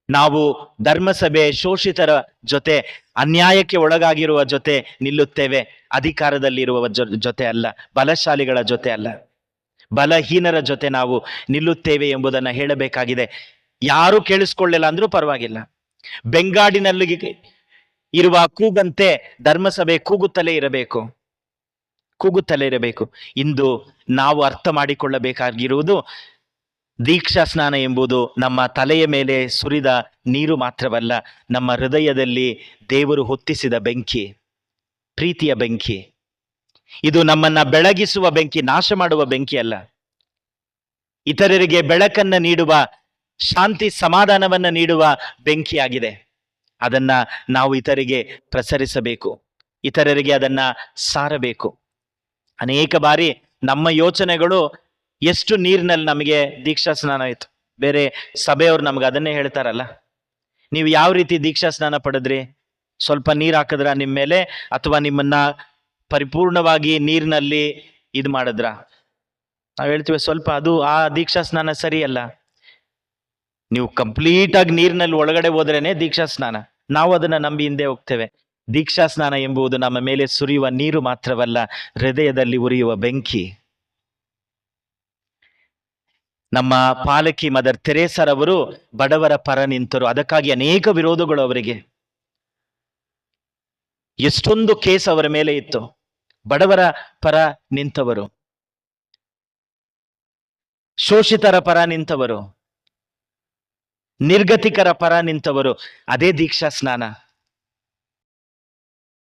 ನಾವು ಧರ್ಮಸಭೆ ಶೋಷಿತರ ಜೊತೆ, ಅನ್ಯಾಯಕ್ಕೆ ಒಳಗಾಗಿರುವ ಜೊತೆ ನಿಲ್ಲುತ್ತೇವೆ, ಅಧಿಕಾರದಲ್ಲಿರುವ ಜೊತೆ ಅಲ್ಲ, ಬಲಶಾಲಿಗಳ ಜೊತೆ ಅಲ್ಲ, ಬಲಹೀನರ ಜೊತೆ ನಾವು ನಿಲ್ಲುತ್ತೇವೆ ಎಂಬುದನ್ನು ಹೇಳಬೇಕಾಗಿದೆ. ಯಾರು ಕೇಳಿಸ್ಕೊಳ್ಳಿಲ್ಲ ಅಂದ್ರೂ ಪರವಾಗಿಲ್ಲ, ಬೆಂಗಾಡಿನಲ್ಲಿ ಇರುವ ಕೂಗಂತೆ ಧರ್ಮಸಭೆ ಕೂಗುತ್ತಲೇ ಇರಬೇಕು. ಇಂದು ನಾವು ಅರ್ಥ ಮಾಡಿಕೊಳ್ಳಬೇಕಾಗಿರುವುದು, ದೀಕ್ಷಾ ಸ್ನಾನ ಎಂಬುದು ನಮ್ಮ ತಲೆಯ ಮೇಲೆ ಸುರಿದ ನೀರು ಮಾತ್ರವಲ್ಲ, ನಮ್ಮ ಹೃದಯದಲ್ಲಿ ದೇವರು ಹೊತ್ತಿಸಿದ ಬೆಂಕಿ, ಪ್ರೀತಿಯ ಬೆಂಕಿ. ಇದು ನಮ್ಮನ್ನ ಬೆಳಗಿಸುವ ಬೆಂಕಿ, ನಾಶ ಮಾಡುವ ಬೆಂಕಿ ಅಲ್ಲ. ಇತರರಿಗೆ ಬೆಳಕನ್ನ ನೀಡುವ, ಶಾಂತಿ ಸಮಾಧಾನವನ್ನ ನೀಡುವ ಬೆಂಕಿಯಾಗಿದೆ. ಅದನ್ನ ನಾವು ಇತರಿಗೆ ಪ್ರಸರಿಸಬೇಕು, ಇತರರಿಗೆ ಅದನ್ನ ಸಾರಬೇಕು. ಅನೇಕ ಬಾರಿ ನಮ್ಮ ಯೋಚನೆಗಳು, ಎಷ್ಟು ನೀರಿನಲ್ಲಿ ನಮಗೆ ದೀಕ್ಷಾ ಸ್ನಾನ ಆಯ್ತು, ಬೇರೆ ಸಭೆಯವರು ನಮ್ಗೆ ಅದನ್ನೇ ಹೇಳ್ತಾರಲ್ಲ, ನೀವು ಯಾವ ರೀತಿ ದೀಕ್ಷಾ ಸ್ನಾನ ಪಡೆದ್ರಿ, ಸ್ವಲ್ಪ ನೀರು ಹಾಕಿದ್ರ ನಿಮ್ಮ ಮೇಲೆ, ಅಥವಾ ನಿಮ್ಮನ್ನ ಪರಿಪೂರ್ಣವಾಗಿ ನೀರಿನಲ್ಲಿ ಇದು ಮಾಡಿದ್ರ? ನಾವು ಹೇಳ್ತೀವಿ ಸ್ವಲ್ಪ ಅದು ಆ ದೀಕ್ಷಾ ಸ್ನಾನ ಸರಿಯಲ್ಲ. ನೀವು ಕಂಪ್ಲೀಟ್ ಆಗಿ ನೀರಿನಲ್ಲಿ ಒಳಗಡೆ ಹೋದ್ರೇನೆ ದೀಕ್ಷಾ ಸ್ನಾನ. ನಾವು ಅದನ್ನ ನಂಬಿ ಹಿಂದೆ ಹೋಗ್ತೇವೆ. ದೀಕ್ಷಾ ಸ್ನಾನ ಎಂಬುದು ನಮ್ಮ ಮೇಲೆ ಸುರಿಯುವ ನೀರು ಮಾತ್ರವಲ್ಲ, ಹೃದಯದಲ್ಲಿ ಉರಿಯುವ ಬೆಂಕಿ. ನಮ್ಮ ಪಾಲಕಿ ಮದರ್ ತೆರೇಸರವರು ಬಡವರ ಪರ ನಿಂತರು, ಅದಕ್ಕಾಗಿ ಅನೇಕ ವಿರೋಧಗಳು ಅವರಿಗೆ. ಎಷ್ಟೊಂದು ಕೇಸ್ ಅವರ ಮೇಲೆ ಇತ್ತು. ಬಡವರ ಪರ ನಿಂತವರು, ಶೋಷಿತರ ಪರ ನಿಂತವರು, ನಿರ್ಗತಿಕರ ಪರ ನಿಂತವರು. ಅದೇ ದೀಕ್ಷಾ ಸ್ನಾನ.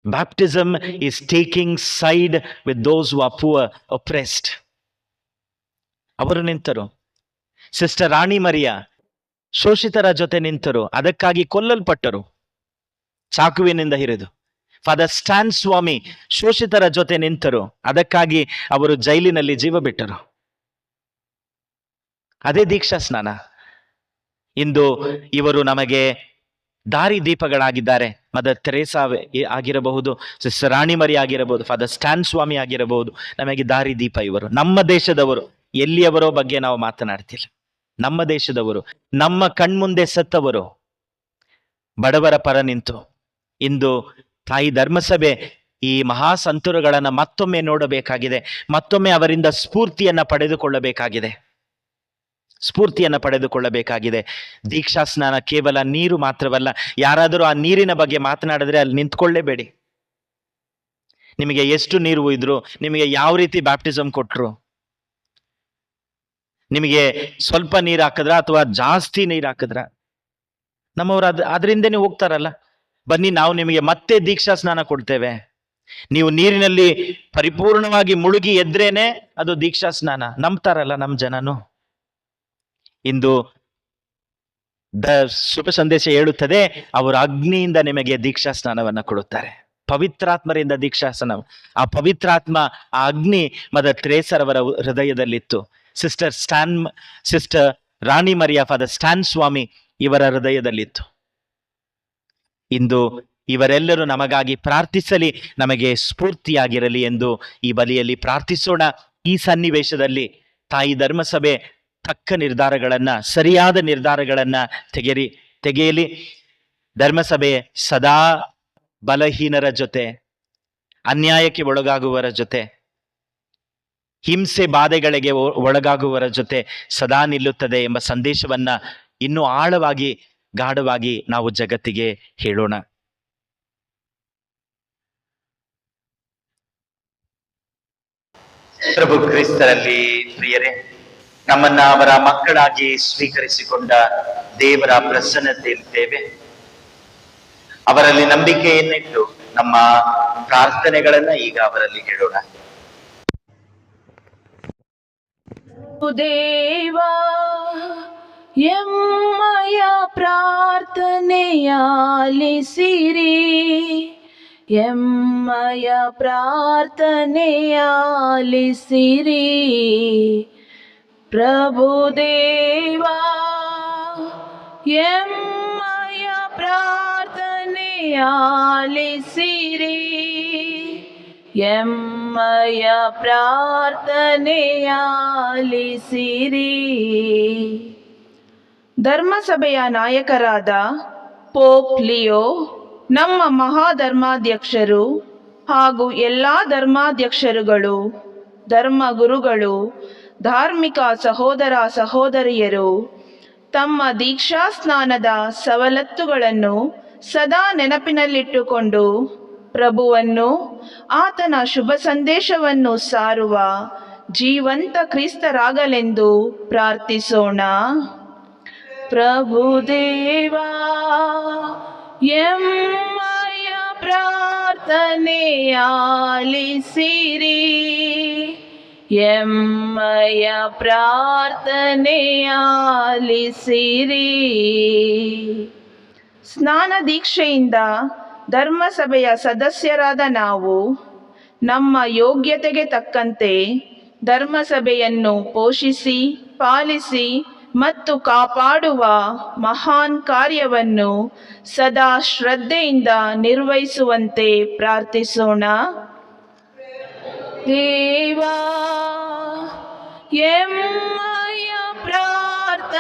Baptism is taking side with those who are poor, oppressed. ಅವರು ನಿಂತರು. ಸಿಸ್ಟರ್ ರಾಣಿ ಮರಿಯಾ ಶೋಷಿತರ ಜೊತೆ ನಿಂತರು, ಅದಕ್ಕಾಗಿ ಕೊಲ್ಲಲ್ಪಟ್ಟರು, ಚಾಕುವಿನಿಂದ ಹಿರಿದು. ಫಾದರ್ ಸ್ಟ್ಯಾನ್ ಸ್ವಾಮಿ ಶೋಷಿತರ ಜೊತೆ ನಿಂತರು, ಅದಕ್ಕಾಗಿ ಅವರು ಜೈಲಿನಲ್ಲಿ ಜೀವ ಬಿಟ್ಟರು. ಅದೇ ದೀಕ್ಷಾ ಸ್ನಾನ. ಇಂದು ಇವರು ನಮಗೆ ದಾರಿ ದೀಪಗಳಾಗಿದ್ದಾರೆ. ಮದರ್ ತೆರೇಸಾ ಆಗಿರಬಹುದು, ಸಿಸ್ಟರ್ ರಾಣಿ ಮರಿ ಆಗಿರಬಹುದು, ಫಾದರ್ ಸ್ಟ್ಯಾನ್ ಸ್ವಾಮಿ ಆಗಿರಬಹುದು, ನಮಗೆ ದಾರಿ ದೀಪ ಇವರು. ನಮ್ಮ ದೇಶದವರು, ಎಲ್ಲಿಯವರೋ ಬಗ್ಗೆ ನಾವು ಮಾತನಾಡ್ತಿಲ್ಲ, ನಮ್ಮ ದೇಶದವರು, ನಮ್ಮ ಕಣ್ಮುಂದೆ ಸತ್ತವರು, ಬಡವರ ಪರ ನಿಂತು. ಇಂದು ತಾಯಿ ಧರ್ಮಸಭೆ ಈ ಮಹಾಸಂತರುಗಳನ್ನ ಮತ್ತೊಮ್ಮೆ ನೋಡಬೇಕಾಗಿದೆ, ಮತ್ತೊಮ್ಮೆ ಅವರಿಂದ ಸ್ಫೂರ್ತಿಯನ್ನ ಪಡೆದುಕೊಳ್ಳಬೇಕಾಗಿದೆ. ದೀಕ್ಷಾ ಸ್ನಾನ ಕೇವಲ ನೀರು ಮಾತ್ರವಲ್ಲ. ಯಾರಾದರೂ ಆ ನೀರಿನ ಬಗ್ಗೆ ಮಾತನಾಡಿದ್ರೆ ಅಲ್ಲಿ ನಿಂತ್ಕೊಳ್ಳೇಬೇಡಿ. ನಿಮಗೆ ಎಷ್ಟು ನೀರು ಇದ್ರು, ನಿಮಗೆ ಯಾವ ರೀತಿ ಬ್ಯಾಪ್ಟಿಸಮ್ ಕೊಟ್ರು, ನಿಮಗೆ ಸ್ವಲ್ಪ ನೀರು ಹಾಕಿದ್ರ ಅಥವಾ ಜಾಸ್ತಿ ನೀರು ಹಾಕಿದ್ರ, ನಮ್ಮವರು ಅದರಿಂದನೇ ಹೋಗ್ತಾರಲ್ಲ. ಬನ್ನಿ ನಾವು ನಿಮಗೆ ಮತ್ತೆ ದೀಕ್ಷಾ ಸ್ನಾನ ಕೊಡ್ತೇವೆ. ನೀವು ನೀರಿನಲ್ಲಿ ಪರಿಪೂರ್ಣವಾಗಿ ಮುಳುಗಿ ಎದ್ರೇನೆ ಅದು ದೀಕ್ಷಾ ಸ್ನಾನ. ನಂಬ್ತಾರಲ್ಲ ನಮ್ಮ ಜನನು. ಇಂದು ಶುಭ ಸಂದೇಶ ಹೇಳುತ್ತದೆ, ಅವರು ಅಗ್ನಿಯಿಂದ ನಿಮಗೆ ದೀಕ್ಷಾ ಸ್ನಾನವನ್ನ ಕೊಡುತ್ತಾರೆ, ಪವಿತ್ರಾತ್ಮರಿಂದ ದೀಕ್ಷಾ ಸ್ನಾನ. ಆ ಪವಿತ್ರಾತ್ಮ, ಆ ಅಗ್ನಿ ಮದರ್ ತೆರೇಸರವರ ಹೃದಯದಲ್ಲಿತ್ತು. ಸಿಸ್ಟರ್ ರಾಣಿ ಮರಿಯಾ, ಫಾದರ್ ಸ್ಟ್ಯಾನ್ ಸ್ವಾಮಿ ಇವರ ಹೃದಯದಲ್ಲಿತ್ತು. ಇಂದು ಇವರೆಲ್ಲರೂ ನಮಗಾಗಿ ಪ್ರಾರ್ಥಿಸಲಿ, ನಮಗೆ ಸ್ಫೂರ್ತಿಯಾಗಿರಲಿ ಎಂದು ಈ ಬಲಿಯಲ್ಲಿ ಪ್ರಾರ್ಥಿಸೋಣ. ಈ ಸನ್ನಿವೇಶದಲ್ಲಿ ತಾಯಿ ಧರ್ಮಸಭೆ ತಕ್ಕ ನಿರ್ಧಾರಗಳನ್ನ, ಸರಿಯಾದ ನಿರ್ಧಾರಗಳನ್ನ ತೆಗೆಯಲಿ. ಧರ್ಮಸಭೆ ಸದಾ ಬಲಹೀನರ ಜೊತೆ, ಅನ್ಯಾಯಕ್ಕೆ ಒಳಗಾಗುವವರ ಜೊತೆ, ಹಿಂಸೆ ಬಾಧೆಗಳಿಗೆ ಒಳಗಾಗುವವರ ಜೊತೆ ಸದಾ ನಿಲ್ಲುತ್ತದೆ ಎಂಬ ಸಂದೇಶವನ್ನ ಇನ್ನೂ ಆಳವಾಗಿ, ಗಾಢವಾಗಿ ನಾವು ಜಗತ್ತಿಗೆ ಹೇಳೋಣ. ಪ್ರಭು ಕ್ರಿಸ್ತರಲ್ಲಿ ಪ್ರಿಯರೇ, ನಮ್ಮನ್ನ ಅವರ ಮಕ್ಕಳಾಗಿ ಸ್ವೀಕರಿಸಿಕೊಂಡ ದೇವರ ಪ್ರಸನ್ನತೆಯಿದ್ದೇವೆ. ಅವರಲ್ಲಿ ನಂಬಿಕೆಯನ್ನಿಟ್ಟು ನಮ್ಮ ಪ್ರಾರ್ಥನೆಗಳನ್ನ ಈಗ ಅವರಲ್ಲಿ ಹೇಳೋಣ. ದೇವಾ, ಎಮ್ಮಯ ಪ್ರಾರ್ಥನೆಯಾಲಿಸಿರಿ, ಎಮ್ಮಯ ಪ್ರಾರ್ಥನೆಯಾಲಿಸಿರಿ. ಪ್ರಭು ದೇವಾ, ಎಮ್ಮಯ ಪ್ರಾರ್ಥನೆಯಾಲಿಸಿರಿ, ಎಮ್ಮಯ ಪ್ರಾರ್ಥನೆಯಾಲಿಸಿರಿ. ಧರ್ಮಸಭೆಯ ನಾಯಕರಾದ ಪೋಪ್ ಲಿಯೋ, ನಮ್ಮ ಮಹಾಧರ್ಮಾಧ್ಯಕ್ಷರು ಹಾಗೂ ಎಲ್ಲ ಧರ್ಮಾಧ್ಯಕ್ಷರುಗಳು, ಧರ್ಮಗುರುಗಳು, ಧಾರ್ಮಿಕ ಸಹೋದರ ಸಹೋದರಿಯರು ತಮ್ಮ ದೀಕ್ಷಾ ಸ್ನಾನದ ಸವಲತ್ತುಗಳನ್ನು ಸದಾ ನೆನಪಿನಲ್ಲಿಟ್ಟುಕೊಂಡು ಪ್ರಭುವನ್ನು, ಆತನ ಶುಭ ಸಂದೇಶವನ್ನು ಸಾರುವ ಜೀವಂತ ಕ್ರಿಸ್ತರಾಗಲೆಂದು ಪ್ರಾರ್ಥಿಸೋಣ. ಪ್ರಭುದೇವಾ, ಎಮ್ಮಯ ಪ್ರಾರ್ಥನೆಯಾಲಿಸಿರಿ, ಎಮ್ಮಯ ಪ್ರಾರ್ಥನೆಯಾಲಿಸಿರಿ. ಸ್ನಾನ ದೀಕ್ಷೆಯಿಂದ ಧರ್ಮಸಭೆಯ ಸದಸ್ಯರಾದ ನಾವು ನಮ್ಮ ಯೋಗ್ಯತೆಗೆ ತಕ್ಕಂತೆ ಧರ್ಮಸಭೆಯನ್ನು ಪೋಷಿಸಿ, ಪಾಲಿಸಿ ಮತ್ತು ಕಾಪಾಡುವ ಮಹಾನ್ ಕಾರ್ಯವನ್ನು ಸದಾ ಶ್ರದ್ಧೆಯಿಂದ ನಿರ್ವಹಿಸುವಂತೆ ಪ್ರಾರ್ಥಿಸೋಣ. ದೇವಾ, ಎಮ್ಮಯ ಪ್ರಾರ್ಥನೆಯಾಲಿಸಿರಿ,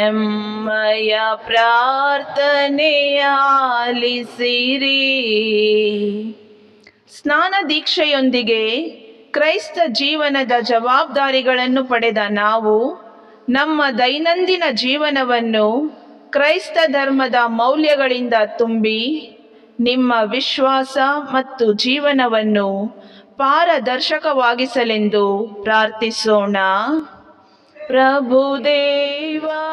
ಎಮ್ಮಯ ಪ್ರಾರ್ಥನೆಯಾಲಿಸಿರಿ. ಸ್ನಾನ ದೀಕ್ಷೆಯೊಂದಿಗೆ ಕ್ರೈಸ್ತ ಜೀವನದ ಜವಾಬ್ದಾರಿಗಳನ್ನು ಪಡೆದ ನಾವು ನಮ್ಮ ದೈನಂದಿನ ಜೀವನವನ್ನು ಕ್ರೈಸ್ತ ಧರ್ಮದ ಮೌಲ್ಯಗಳಿಂದ ತುಂಬಿ ನಿಮ್ಮ ವಿಶ್ವಾಸ ಮತ್ತು ಜೀವನವನ್ನು ಪಾರದರ್ಶಕವಾಗಿಸಲೆಂದು ಪ್ರಾರ್ಥಿಸೋಣ. ಪ್ರಭುದೇವಾ,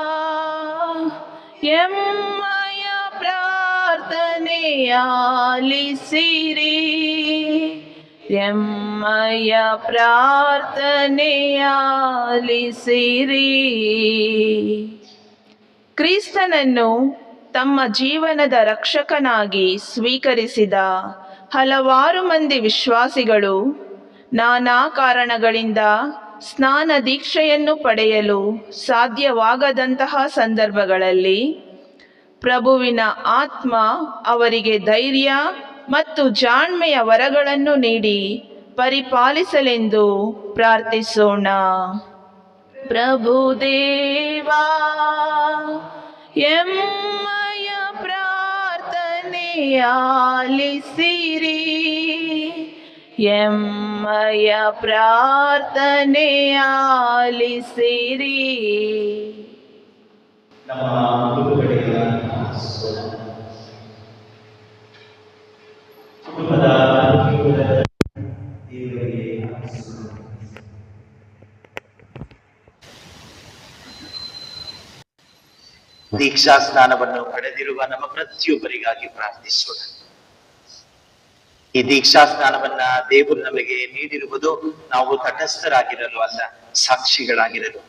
ಎಮ್ಮಯ ಪ್ರಾರ್ಥನೆಯಾಲಿಸಿರಿ, ಎಮ್ಮಯ ಪ್ರಾರ್ಥನೆಯಾಲಿಸಿರಿ. ಕ್ರಿಸ್ತನನ್ನು ತಮ್ಮ ಜೀವನದ ರಕ್ಷಕನಾಗಿ ಸ್ವೀಕರಿಸಿದ ಹಲವಾರು ಮಂದಿ ವಿಶ್ವಾಸಿಗಳು ನಾನಾ ಕಾರಣಗಳಿಂದ ಸ್ನಾನ ದೀಕ್ಷೆಯನ್ನು ಪಡೆಯಲು ಸಾಧ್ಯವಾಗದಂತಹ ಸಂದರ್ಭಗಳಲ್ಲಿ ಪ್ರಭುವಿನ ಆತ್ಮ ಅವರಿಗೆ ಧೈರ್ಯ ಮತ್ತು ಜಾಣ್ಮೆಯ ವರಗಳನ್ನು ನೀಡಿ ಪರಿಪಾಲಿಸಲೆಂದು ಪ್ರಾರ್ಥಿಸೋಣ. ಪ್ರಭುದೇವಾ, ಎಮ್ಮಯ ಪ್ರಾರ್ಥನೆಯಾಲಿಸಿರಿ, ಎಮ್ಮಯ ಪ್ರಾರ್ಥನೆಯಾಲಿಸಿರಿ. ನಮ್ಮ ಗುರುಗಳಿಂದ ಪ್ರಾರ್ಥಿಸೋಣ. ಕುಟುಂಬದ ದೇವರಿಗೆ ಅರ್ಪಿಸೋಣ. ದೀಕ್ಷಾ ಸ್ನಾನವನ್ನು ಪಡೆದಿರುವ ನಮ್ಮ ಪ್ರತಿಯೊಬ್ಬರಿಗಾಗಿ ಪ್ರಾರ್ಥಿಸೋಣ. ಈ ದೀಕ್ಷಾ ಸ್ನಾನವನ್ನ ದೇವರು ನಮಗೆ ನೀಡಿರುವುದು ನಾವು ತಟಸ್ಥರಾಗಿರಲು ಅಲ್ಲ, ಸಾಕ್ಷಿಗಳಾಗಿರಲು.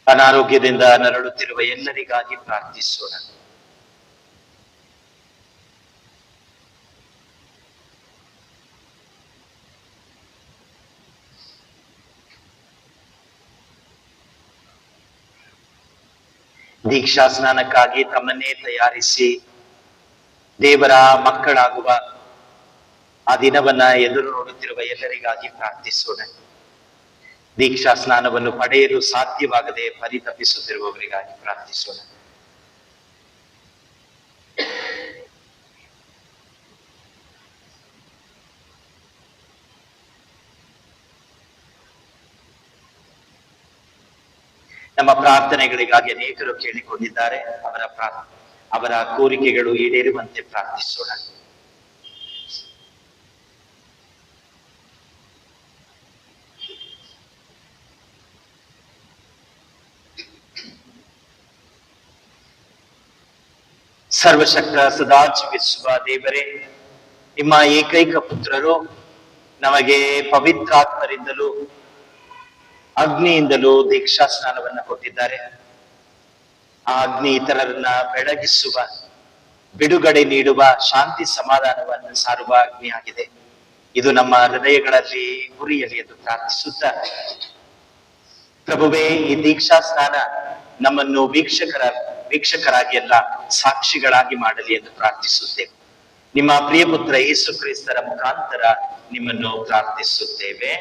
ಅನಾರೋಗ್ಯದಿಂದ ನರಳುತ್ತಿರುವ ಎಲ್ಲರಿಗಾಗಿ ಪ್ರಾರ್ಥಿಸೋಣ. ದೀಕ್ಷಾ ಸ್ನಾನಕ್ಕಾಗಿ ತಮ್ಮನ್ನೇ ತಯಾರಿಸಿ ದೇವರ ಮಕ್ಕಳಾಗುವ ಆ ದಿನವನ್ನ ಎದುರು ನೋಡುತ್ತಿರುವ ಎಲ್ಲರಿಗಾಗಿ ಪ್ರಾರ್ಥಿಸೋಣ. ದೀಕ್ಷಾ ಸ್ನಾನವನ್ನು ಪಡೆಯಲು ಸಾಧ್ಯವಾಗದೆ ಪರಿತಪಿಸುತ್ತಿರುವವರಿಗಾಗಿ ಪ್ರಾರ್ಥಿಸೋಣ. ನಮ್ಮ ಪ್ರಾರ್ಥನೆಗಳಿಗಾಗಿ ಅನೇಕರು ಕೇಳಿಕೊಂಡಿದ್ದಾರೆ. ಅವರ ಕೋರಿಕೆಗಳು ಈಡೇರುವಂತೆ ಪ್ರಾರ್ಥಿಸೋಣ. ಸರ್ವಶಕ್ತ ಸದಾ ಜೀವಿಸುವ ದೇವರೇ, ನಿಮ್ಮ ಏಕೈಕ ಪುತ್ರರು ನಮಗೆ ಪವಿತ್ರಾತ್ಮರಿಂದಲೂ ಅಗ್ನಿಯಿಂದಲೂ ದೀಕ್ಷಾ ಸ್ನಾನವನ್ನ ಕೊಟ್ಟಿದ್ದಾರೆ. ಆ ಅಗ್ನಿ ಇತರರನ್ನ ಬೆಳಗಿಸುವ ಬಿಡುಗಡೆ ನೀಡುವ ಶಾಂತಿ ಸಮಾಧಾನವನ್ನು ಸಾರುವ ಅಗ್ನಿಯಾಗಿದೆ. ಇದು ನಮ್ಮ ಹೃದಯಗಳಲ್ಲಿ ಉರಿಯಲಿ ಎಂದು ಪ್ರಾರ್ಥಿಸುತ್ತಾ, ಪ್ರಭುವೇ, ಈ ದೀಕ್ಷಾ ಸ್ನಾನ ನಮ್ಮನ್ನು ವೀಕ್ಷಕರಾಗಿ ಅಲ್ಲ, ಸಾಕ್ಷಿಗಳಾಗಿ ಮಾಡಲಿ ಎಂದು ಪ್ರಾರ್ಥಿಸುತ್ತೇವೆ. ನಿಮ್ಮ ಪ್ರಿಯ ಪುತ್ರ ಯೇಸು ಕ್ರಿಸ್ತರ ಮುಖಾಂತರ ನಿಮ್ಮನ್ನು ಪ್ರಾರ್ಥಿಸುತ್ತೇವೆ.